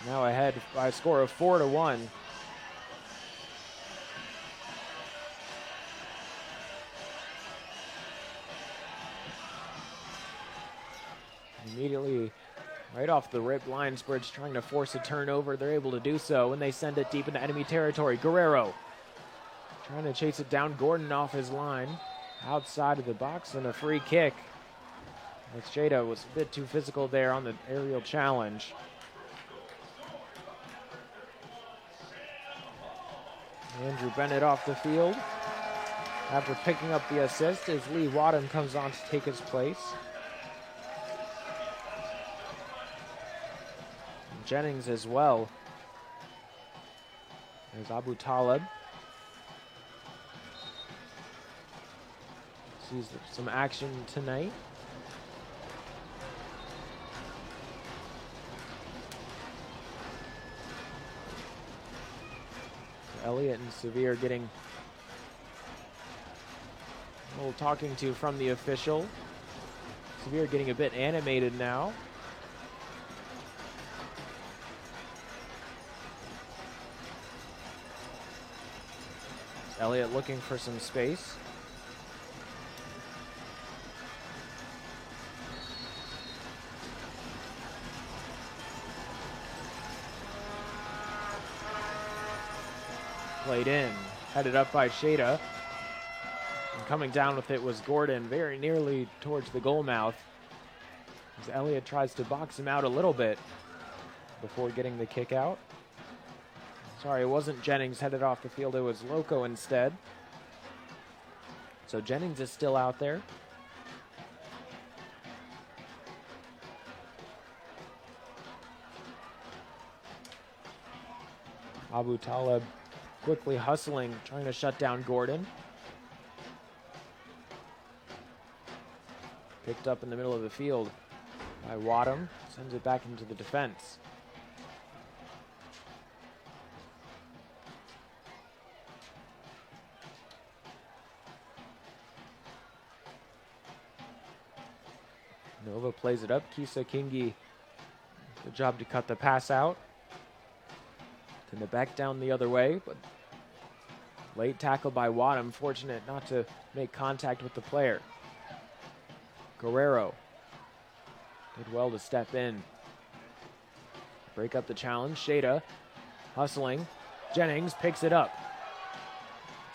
Now ahead by a score of 4-1. Immediately, right off the rip, Lionsbridge trying to force a turnover. They're able to do so when they send it deep into enemy territory. Guerrero trying to chase it down. Gordon off his line, outside of the box, and a free kick. Jada was a bit too physical there on the aerial challenge. Andrew Bennett off the field after picking up the assist as Lee Wadham comes on to take his place. And Jennings as well. There's Aboutaleb. Sees some action tonight. Elliott and Severe getting a little talking to from the official. Severe getting a bit animated now. Elliott looking for some space. Played in, headed up by Shada. And coming down with it was Gordon, very nearly towards the goal mouth, as Elliott tries to box him out a little bit before getting the kick out. Sorry, it wasn't Jennings headed off the field, it was Lokko instead. So Jennings is still out there. Aboutaleb quickly hustling, trying to shut down Gordon. Picked up in the middle of the field by Wadham. Sends it back into the defense. Nova plays it up. Kisa Kiingi, good job to cut the pass out. To the back down the other way, but late tackle by Wadham, fortunate not to make contact with the player. Guerrero did well to step in. Break up the challenge. Shada hustling. Jennings picks it up.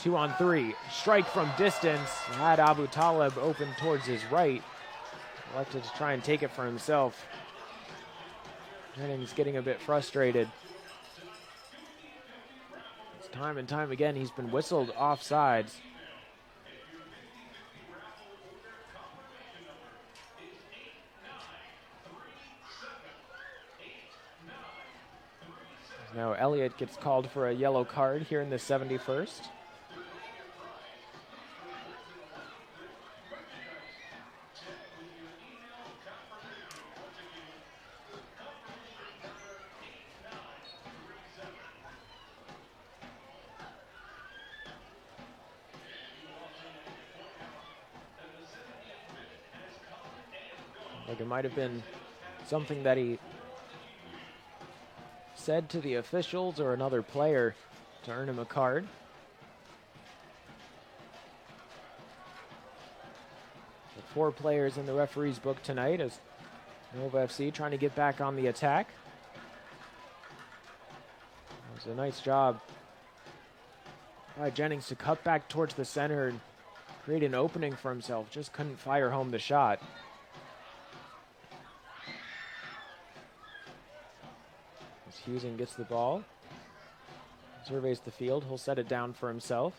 2-on-3. Strike from distance. Had Aboutaleb open towards his right. Elected to try and take it for himself. Jennings getting a bit frustrated. It's time and time again he's been whistled offsides. Now Elliott gets called for a yellow card here in the 71st. Like it might have been something that he said to the officials or another player to earn him a card. So 4 players in the referee's book tonight as Nova FC trying to get back on the attack. It was a nice job by Jennings to cut back towards the center and create an opening for himself. Just couldn't fire home the shot. Hughesen gets the ball, surveys the field, he'll set it down for himself.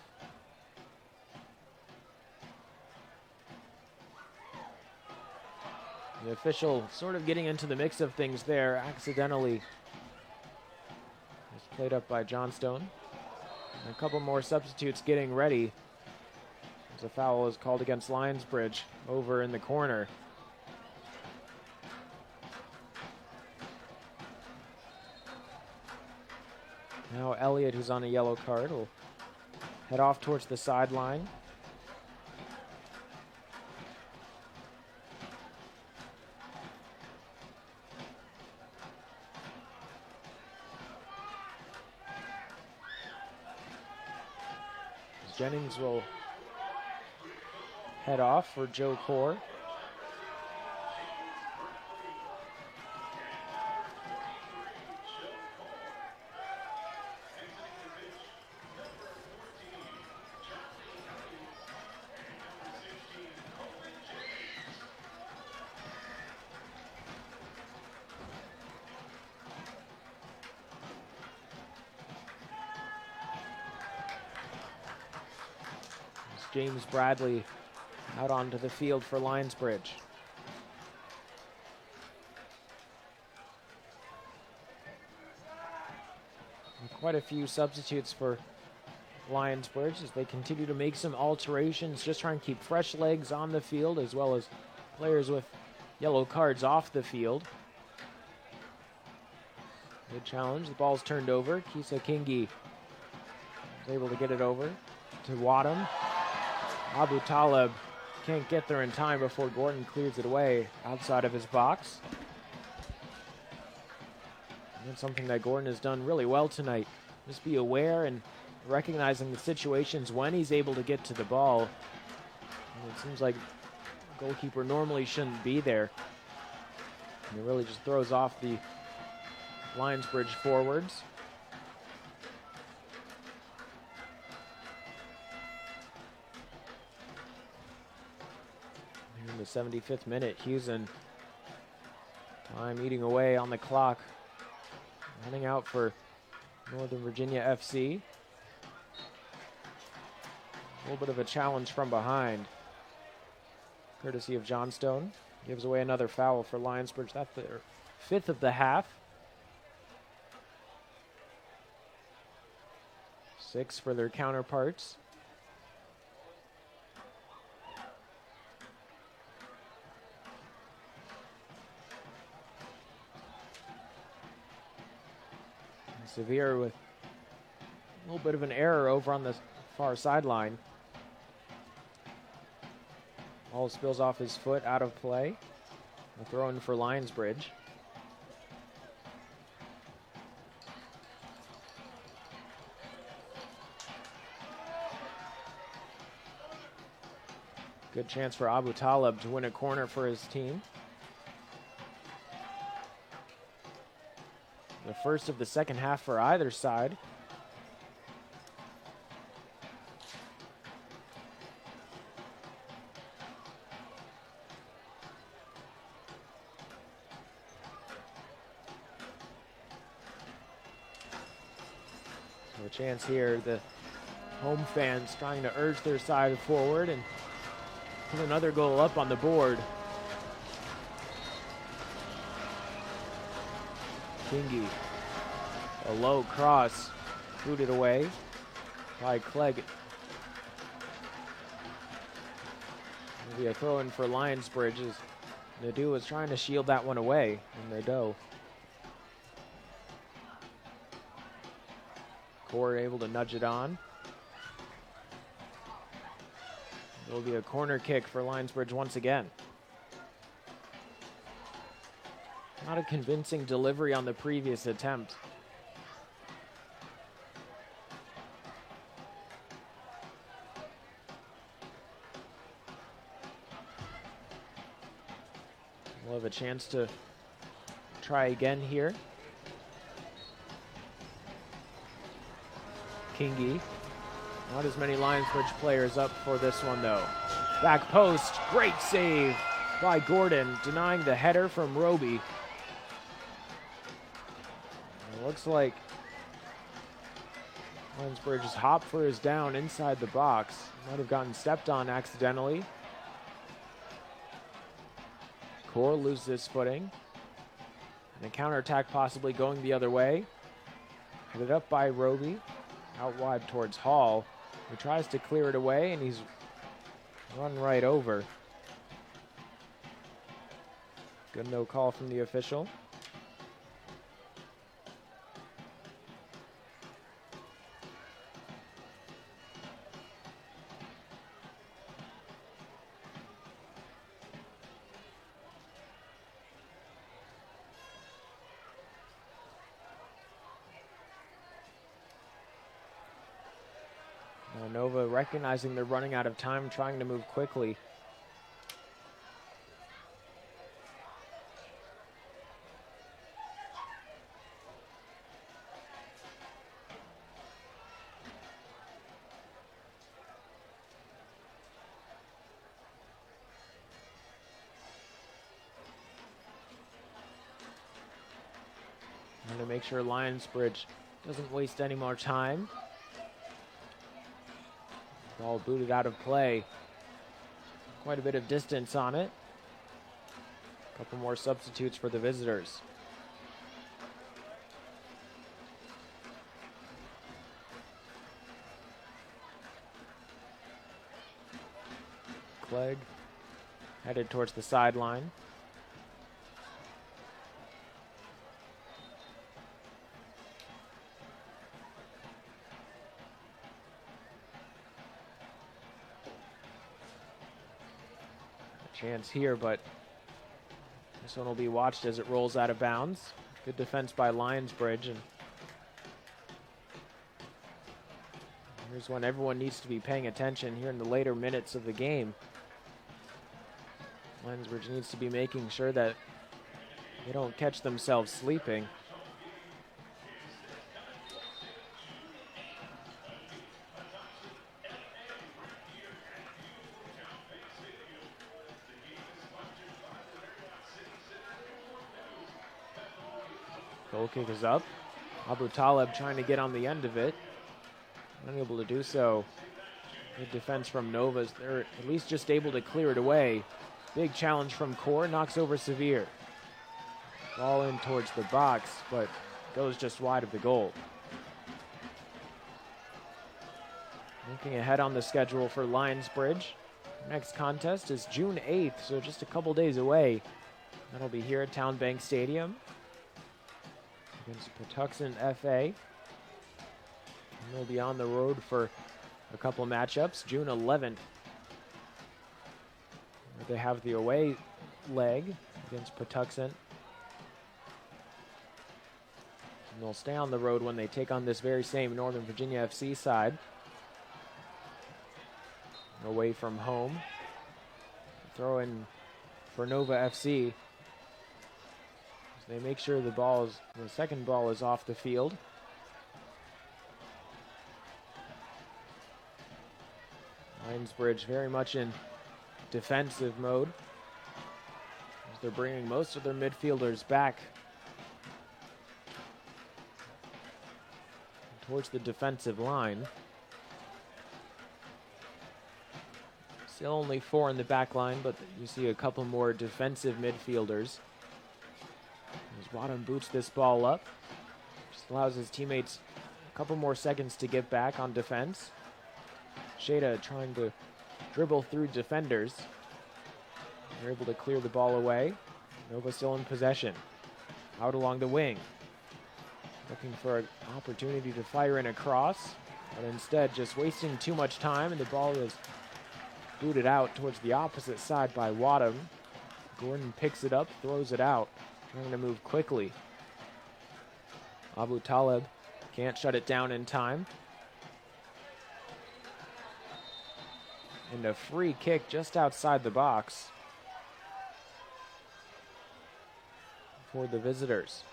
The official sort of getting into the mix of things there, accidentally. It's played up by Johnstone. And a couple more substitutes getting ready as a foul is called against Lionsbridge over in the corner. Now Elliott, who's on a yellow card, will head off towards the sideline. Jennings will head off for Joe Core. James Bradley out onto the field for Lionsbridge. And quite a few substitutes for Lionsbridge as they continue to make some alterations, just trying to keep fresh legs on the field as well as players with yellow cards off the field. Good challenge. The ball's turned over. Kisa Kiingi is able to get it over to Wadham. Aboutaleb can't get there in time before Gordon clears it away outside of his box. And that's something that Gordon has done really well tonight. Just be aware and recognizing the situations when he's able to get to the ball. And it seems like the goalkeeper normally shouldn't be there. And it really just throws off the Lionsbridge forwards. In the 75th minute, Hughesen, time eating away on the clock. Running out for Northern Virginia FC. A little bit of a challenge from behind, courtesy of Johnstone. Gives away another foul for Lionsbridge. That's their 5th of the half. 6 for their counterparts. Severe with a little bit of an error over on the far sideline. Ball spills off his foot, out of play. A throw in for Lionsbridge. Good chance for Aboutaleb to win a corner for his team. The first of the second half for either side. So a chance here, the home fans trying to urge their side forward and put another goal up on the board. Kiingi, a low cross, booted away by Clegg. Maybe a throw in for Lionsbridge as Nadeau was trying to shield that one away. And Nadeau. Core able to nudge it on. It will be a corner kick for Lionsbridge once again. Not a convincing delivery on the previous attempt. We'll have a chance to try again here. Kiingi. Not as many Lionsbridge players up for this one, though. Back post, great save by Gordon, denying the header from Roby. It looks like Lionsbridge's Hopfer is down inside the box. Might have gotten stepped on accidentally. Core loses footing. And a counterattack possibly going the other way. Headed up by Roby. Out wide towards Hall. He tries to clear it away, and he's run right over. Good no call from the official. Nova recognizing they're running out of time, trying to move quickly. And to make sure Lionsbridge doesn't waste any more time. Ball booted out of play. Quite a bit of distance on it. A couple more substitutes for the visitors. Clegg headed towards the sideline. Chance here, but this one will be watched as it rolls out of bounds. Good defense by Lionsbridge, and here's when everyone needs to be paying attention here in the later minutes of the game. Lionsbridge needs to be making sure that they don't catch themselves sleeping. Goal kick is up. Aboutaleb trying to get on the end of it. Unable to do so. Good defense from Novas. They're at least just able to clear it away. Big challenge from Core. Knocks over Severe. Ball in towards the box, but goes just wide of the goal. Looking ahead on the schedule for Lionsbridge. Next contest is June 8th, so just a couple days away. That'll be here at Town Bank Stadium against Patuxent FA. And they'll be on the road for a couple matchups. June 11th, where they have the away leg against Patuxent. And they'll stay on the road when they take on this very same Northern Virginia FC side. Away from home. Throw in for Nova FC. They make sure the second ball is off the field. Lionsbridge very much in defensive mode, as they're bringing most of their midfielders back towards the defensive line. Still only 4 in the back line, but you see a couple more defensive midfielders. As Wadham boots this ball up, just allows his teammates a couple more seconds to get back on defense. Sheda trying to dribble through defenders. They're able to clear the ball away. Nova still in possession. Out along the wing. Looking for an opportunity to fire in a cross, but instead just wasting too much time, and the ball is booted out towards the opposite side by Wadham. Gordon picks it up, throws it out, trying to move quickly. Aboutaleb can't shut it down in time. And a free kick just outside the box for the visitors.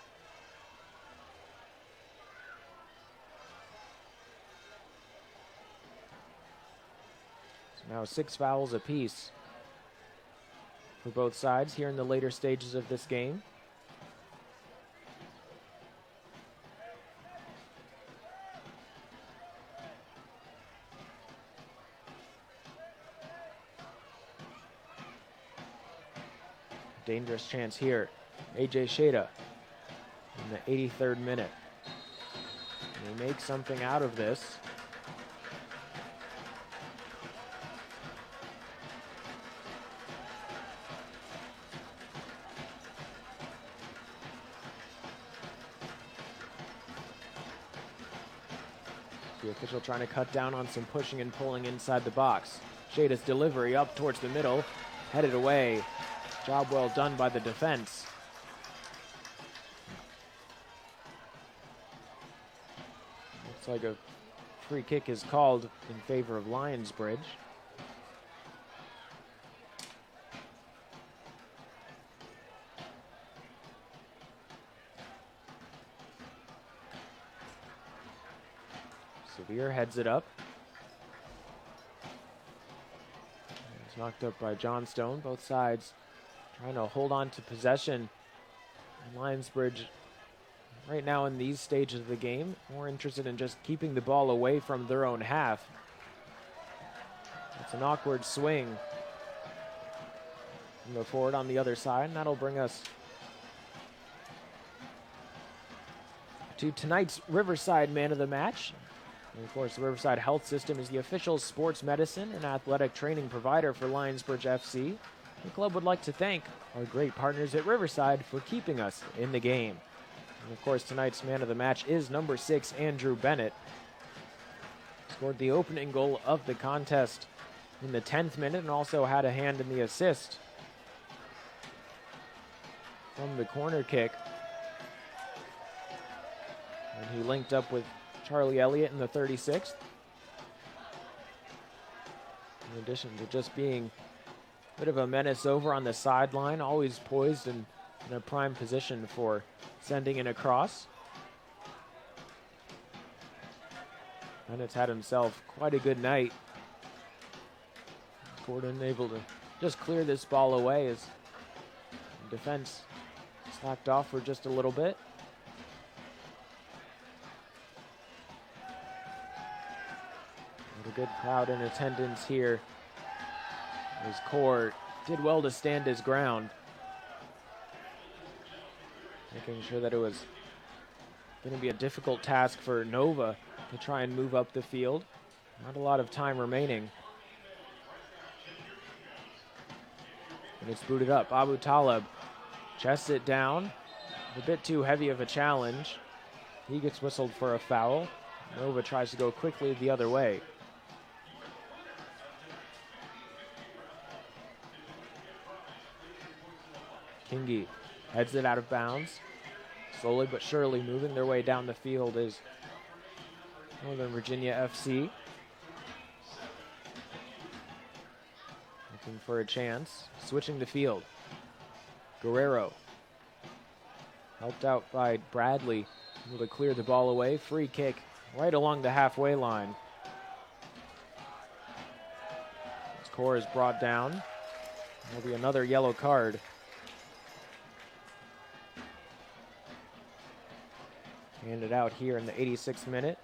So now 6 fouls apiece for both sides here in the later stages of this game. Dangerous chance here. AJ Sheda in the 83rd minute. They make something out of this. The official trying to cut down on some pushing and pulling inside the box. Sheda's delivery up towards the middle, headed away. Job well done by the defense. Looks like a free kick is called in favor of Lionsbridge. Severe heads it up. It's knocked up by Johnstone. Both sides trying to hold on to possession. And Lionsbridge, right now in these stages of the game, more interested in just keeping the ball away from their own half. It's an awkward swing. And go forward on the other side, and that'll bring us to tonight's Riverside Man of the Match. And of course, the Riverside Health System is the official sports medicine and athletic training provider for Lionsbridge FC. The club would like to thank our great partners at Riverside for keeping us in the game. And of course, tonight's man of the match is number 6, Andrew Bennett. Scored the opening goal of the contest in the 10th minute and also had a hand in the assist from the corner kick. And he linked up with Charlie Elliott in the 36th. In addition to just being a bit of a menace over on the sideline, always poised and in a prime position for sending in a cross. Bennett's had himself quite a good night. Gordon able to just clear this ball away as the defense slacked off for just a little bit. And a good crowd in attendance here. His core did well to stand his ground, making sure that it was going to be a difficult task for Nova to try and move up the field. Not a lot of time remaining. And it's booted up. Aboutaleb chests it down. A bit too heavy of a challenge. He gets whistled for a foul. Nova tries to go quickly the other way. Kiingi heads it out of bounds. Slowly but surely moving their way down the field is Northern Virginia FC. Looking for a chance. Switching the field. Guerrero. Helped out by Bradley. Able to clear the ball away. Free kick right along the halfway line. Score is brought down. There'll be another yellow card. Handed out here in the 86th minute.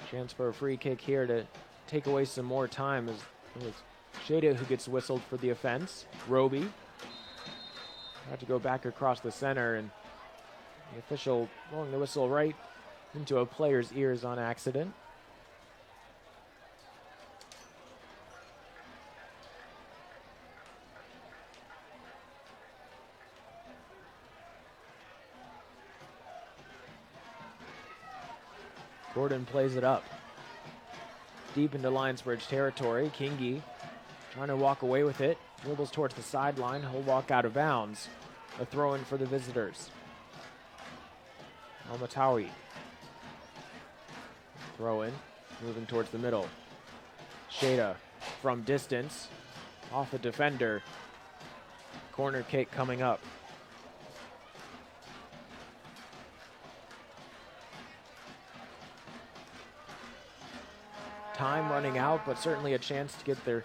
Chance for a free kick here to take away some more time, as it was Shada who gets whistled for the offense. Roby had to go back across the center, and the official blowing the whistle right into a player's ears on accident. Gordon plays it up. Deep into Lionsbridge territory. Kiingi trying to walk away with it. Dribbles towards the sideline. He'll walk out of bounds. A throw in for the visitors. Almatawi. Throw in. Moving towards the middle. Shada from distance. Off a defender. Corner kick coming up. Time running out, but certainly a chance to get their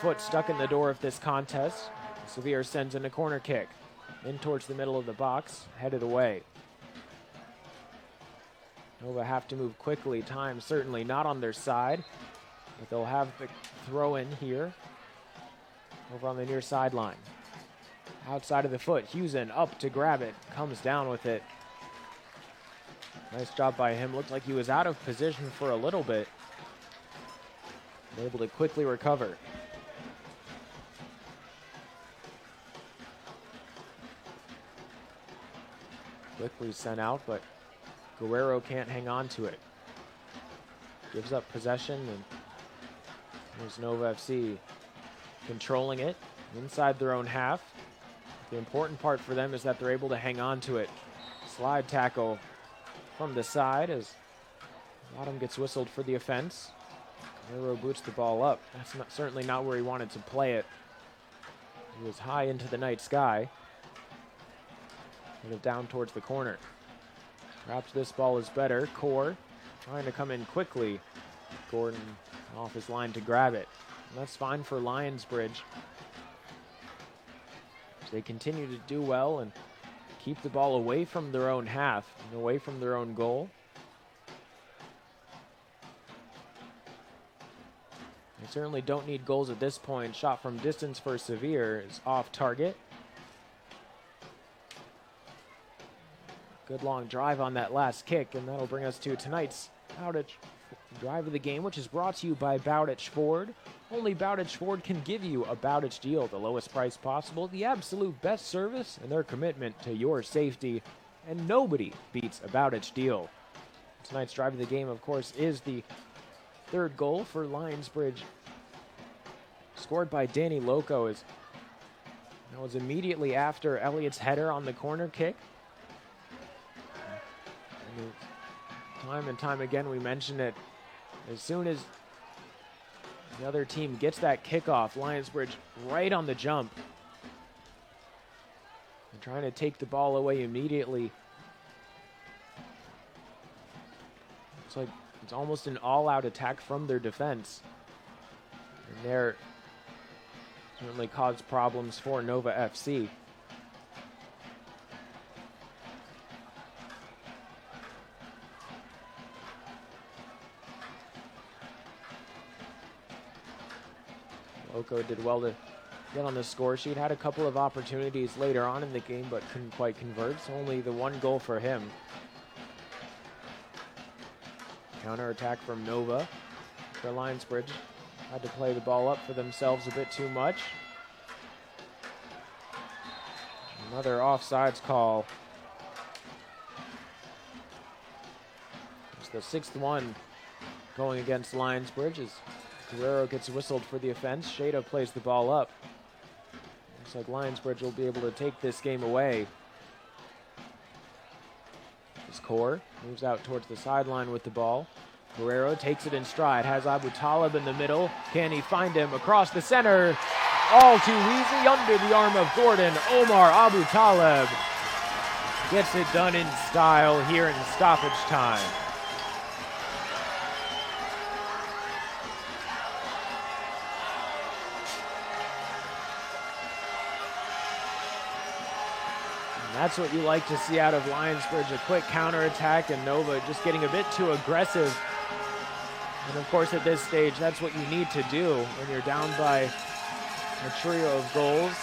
foot stuck in the door of this contest. Sevier sends in a corner kick. In towards the middle of the box, headed away. Nova have to move quickly. Time certainly not on their side, but they'll have the throw in here. Over on the near sideline. Outside of the foot, Hewson up to grab it. Comes down with it. Nice job by him. Looked like he was out of position for a little bit. Able to quickly recover. Quickly sent out, but Guerrero can't hang on to it. Gives up possession, and there's Nova FC controlling it inside their own half. The important part for them is that they're able to hang on to it. Slide tackle from the side as Bottom gets whistled for the offense. Guerrero boots the ball up. That's certainly not where he wanted to play it. He was high into the night sky. Put it down towards the corner. Perhaps this ball is better. Core trying to come in quickly. Gordon off his line to grab it. And that's fine for Lionsbridge. They continue to do well and keep the ball away from their own half and away from their own goal. They certainly don't need goals at this point. Shot from distance for Sevier is off target. Good long drive on that last kick, and that'll bring us to tonight's Bowditch drive of the game, which is brought to you by Bowditch Ford. Only Bowditch Ford can give you a Bowditch deal, the lowest price possible, the absolute best service, and their commitment to your safety. And nobody beats a Bowditch deal. Tonight's drive of the game, of course, is the third goal for Lionsbridge, scored by Danny Lokko. That was immediately after Elliott's header on the corner kick. And time and time again, we mention it. As soon as the other team gets that kickoff, Lionsbridge right on the jump. And trying to take the ball away immediately. It's like it's almost an all-out attack from their defense. And there certainly caused problems for Nova FC. Lokko did well to get on the score sheet. Had a couple of opportunities later on in the game, but couldn't quite convert. So only the one goal for him. Counter-attack from Nova. For Lionsbridge, had to play the ball up for themselves a bit too much. Another offsides call. It's the 6th one going against Lionsbridge as Guerrero gets whistled for the offense. Shada plays the ball up. Looks like Lionsbridge will be able to take this game away. His core moves out towards the sideline with the ball. Guerrero takes it in stride, has Aboutaleb in the middle. Can he find him across the center? All too easy under the arm of Gordon. Omar Aboutaleb gets it done in style here in stoppage time. That's what you like to see out of Lionsbridge, a quick counterattack, and Nova just getting a bit too aggressive. And of course at this stage, that's what you need to do when you're down by a trio of goals.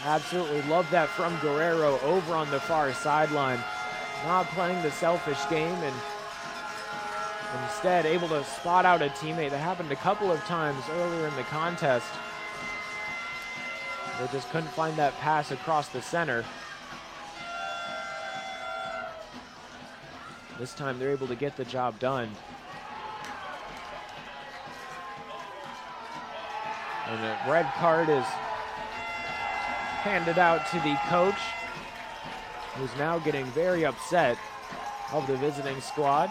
Absolutely love that from Guerrero over on the far sideline. Not playing the selfish game and instead able to spot out a teammate. That happened a couple of times earlier in the contest. They just couldn't find that pass across the center. This time they're able to get the job done. And a red card is handed out to the coach, who's now getting very upset of the visiting squad.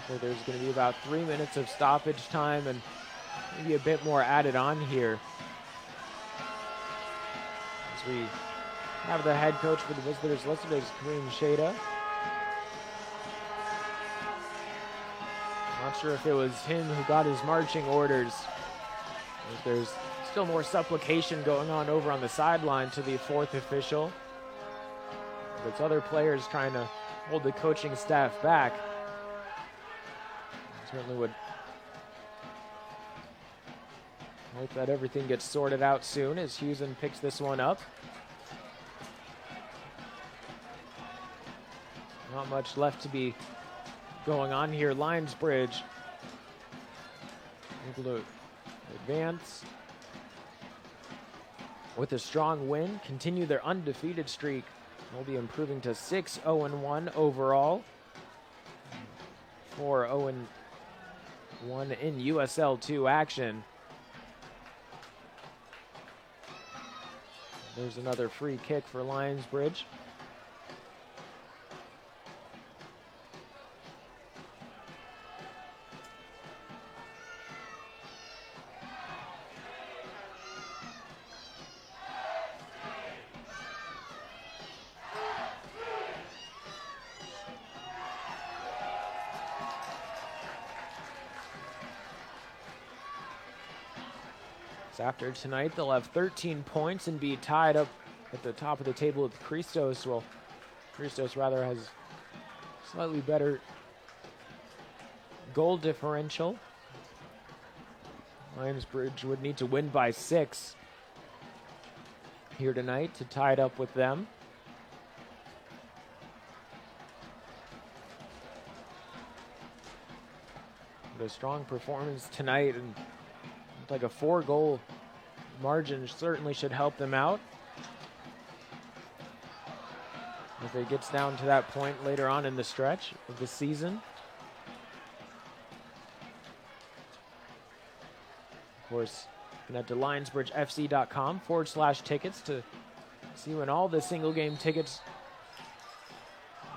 So there's going to be about 3 minutes of stoppage time and maybe a bit more added on here. As we have the head coach for the visitors listed as Kareem Shada. Not sure if it was him who got his marching orders. There's still more supplication going on over on the sideline to the 4th official. It's other players trying to hold the coaching staff back. Certainly would hope that everything gets sorted out soon as Hewson picks this one up. Not much left to be going on here. Lionsbridge able to advance with a strong win, continue their undefeated streak. They'll be improving to 6-0-1 overall. 4-0-1 in USL2 action. There's another free kick for Lionsbridge. After tonight, they'll have 13 points and be tied up at the top of the table with Christos. Well, Christos rather has slightly better goal differential. Lionsbridge would need to win by 6 here tonight to tie it up with them. But a strong performance tonight, and like a 4-goal margin certainly should help them out. If it gets down to that point later on in the stretch of the season. Of course, you can head to lionsbridgefc.com/tickets to see when all the single game tickets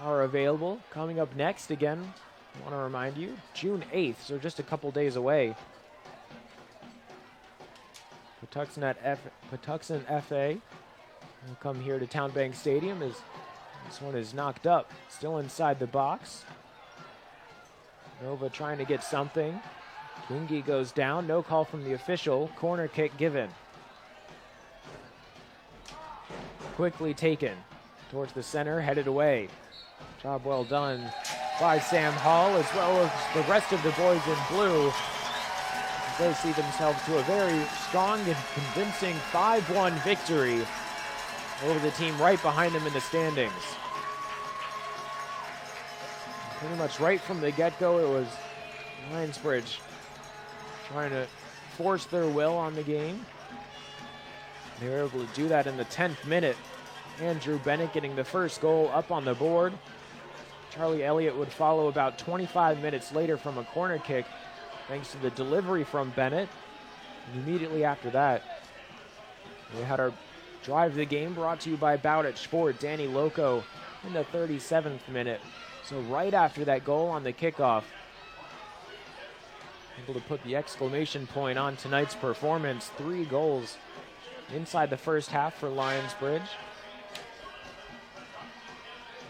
are available. Coming up next, again, I want to remind you, June 8th, so just a couple days away. Patuxent FA will come here to Town Bank Stadium as this one is knocked up, still inside the box. Nova trying to get something. Kiingi goes down, no call from the official. Corner kick given. Quickly taken towards the center, headed away. Job well done by Sam Hall as well as the rest of the boys in blue. they see themselves to a very strong and convincing 5-1 victory over the team right behind them in the standings. Pretty much right from the get-go, it was Lionsbridge trying to force their will on the game. They were able to do that in the 10th minute. Andrew Bennett getting the first goal up on the board. Charlie Elliott would follow about 25 minutes later from a corner kick, thanks to the delivery from Bennett. And immediately after that, we had our drive of the game brought to you by Aboutaleb Sport. Danny Lokko in the 37th minute. So right after that goal on the kickoff, able to put the exclamation point on tonight's performance. 3 goals inside the first half for Lionsbridge.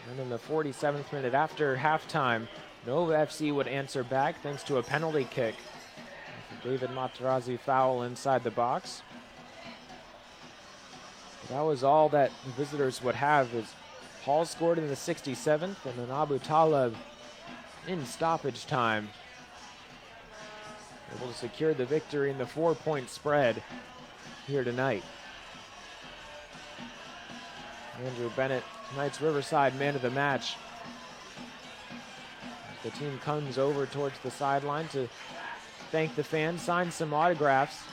And in the 47th minute after halftime, Nova FC would answer back thanks to a penalty kick. David Materazzi foul inside the box. But that was all that the visitors would have, as Hall scored in the 67th and then Aboutaleb in stoppage time, able to secure the victory in the 4-point spread here tonight. Andrew Bennett, tonight's Riverside man of the match. The team comes over towards the sideline to thank the fans, sign some autographs.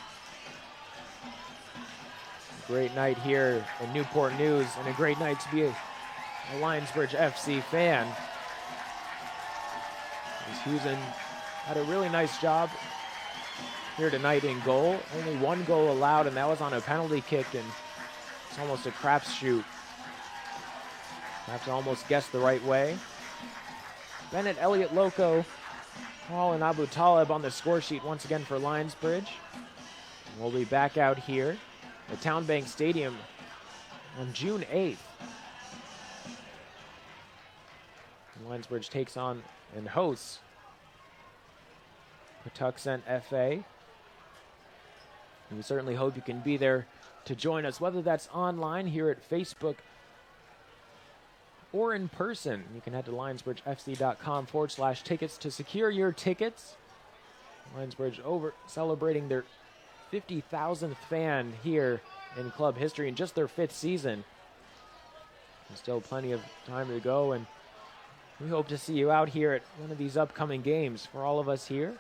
A great night here in Newport News, and a great night to be a Lionsbridge FC fan. As Husen had a really nice job here tonight in goal. Only 1 goal allowed, and that was on a penalty kick, and it's almost a crapshoot. Have to almost guess the right way. Bennett, Elliott, Lokko, Hall, and Aboutaleb on the score sheet once again for Lionsbridge. We'll be back out here at Town Bank Stadium on June 8th. Lionsbridge takes on and hosts Patuxent FA. And we certainly hope you can be there to join us, whether that's online here at Facebook or in person. You can head to lionsbridgefc.com/tickets to secure your tickets. Lionsbridge over celebrating their 50,000th fan here in club history in just their 5th season. There's still plenty of time to go, and we hope to see you out here at one of these upcoming games. For all of us here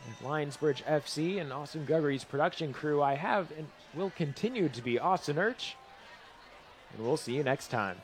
at Lionsbridge FC and Austin Gregory's production crew, I have and will continue to be Austin Urch, and we'll see you next time.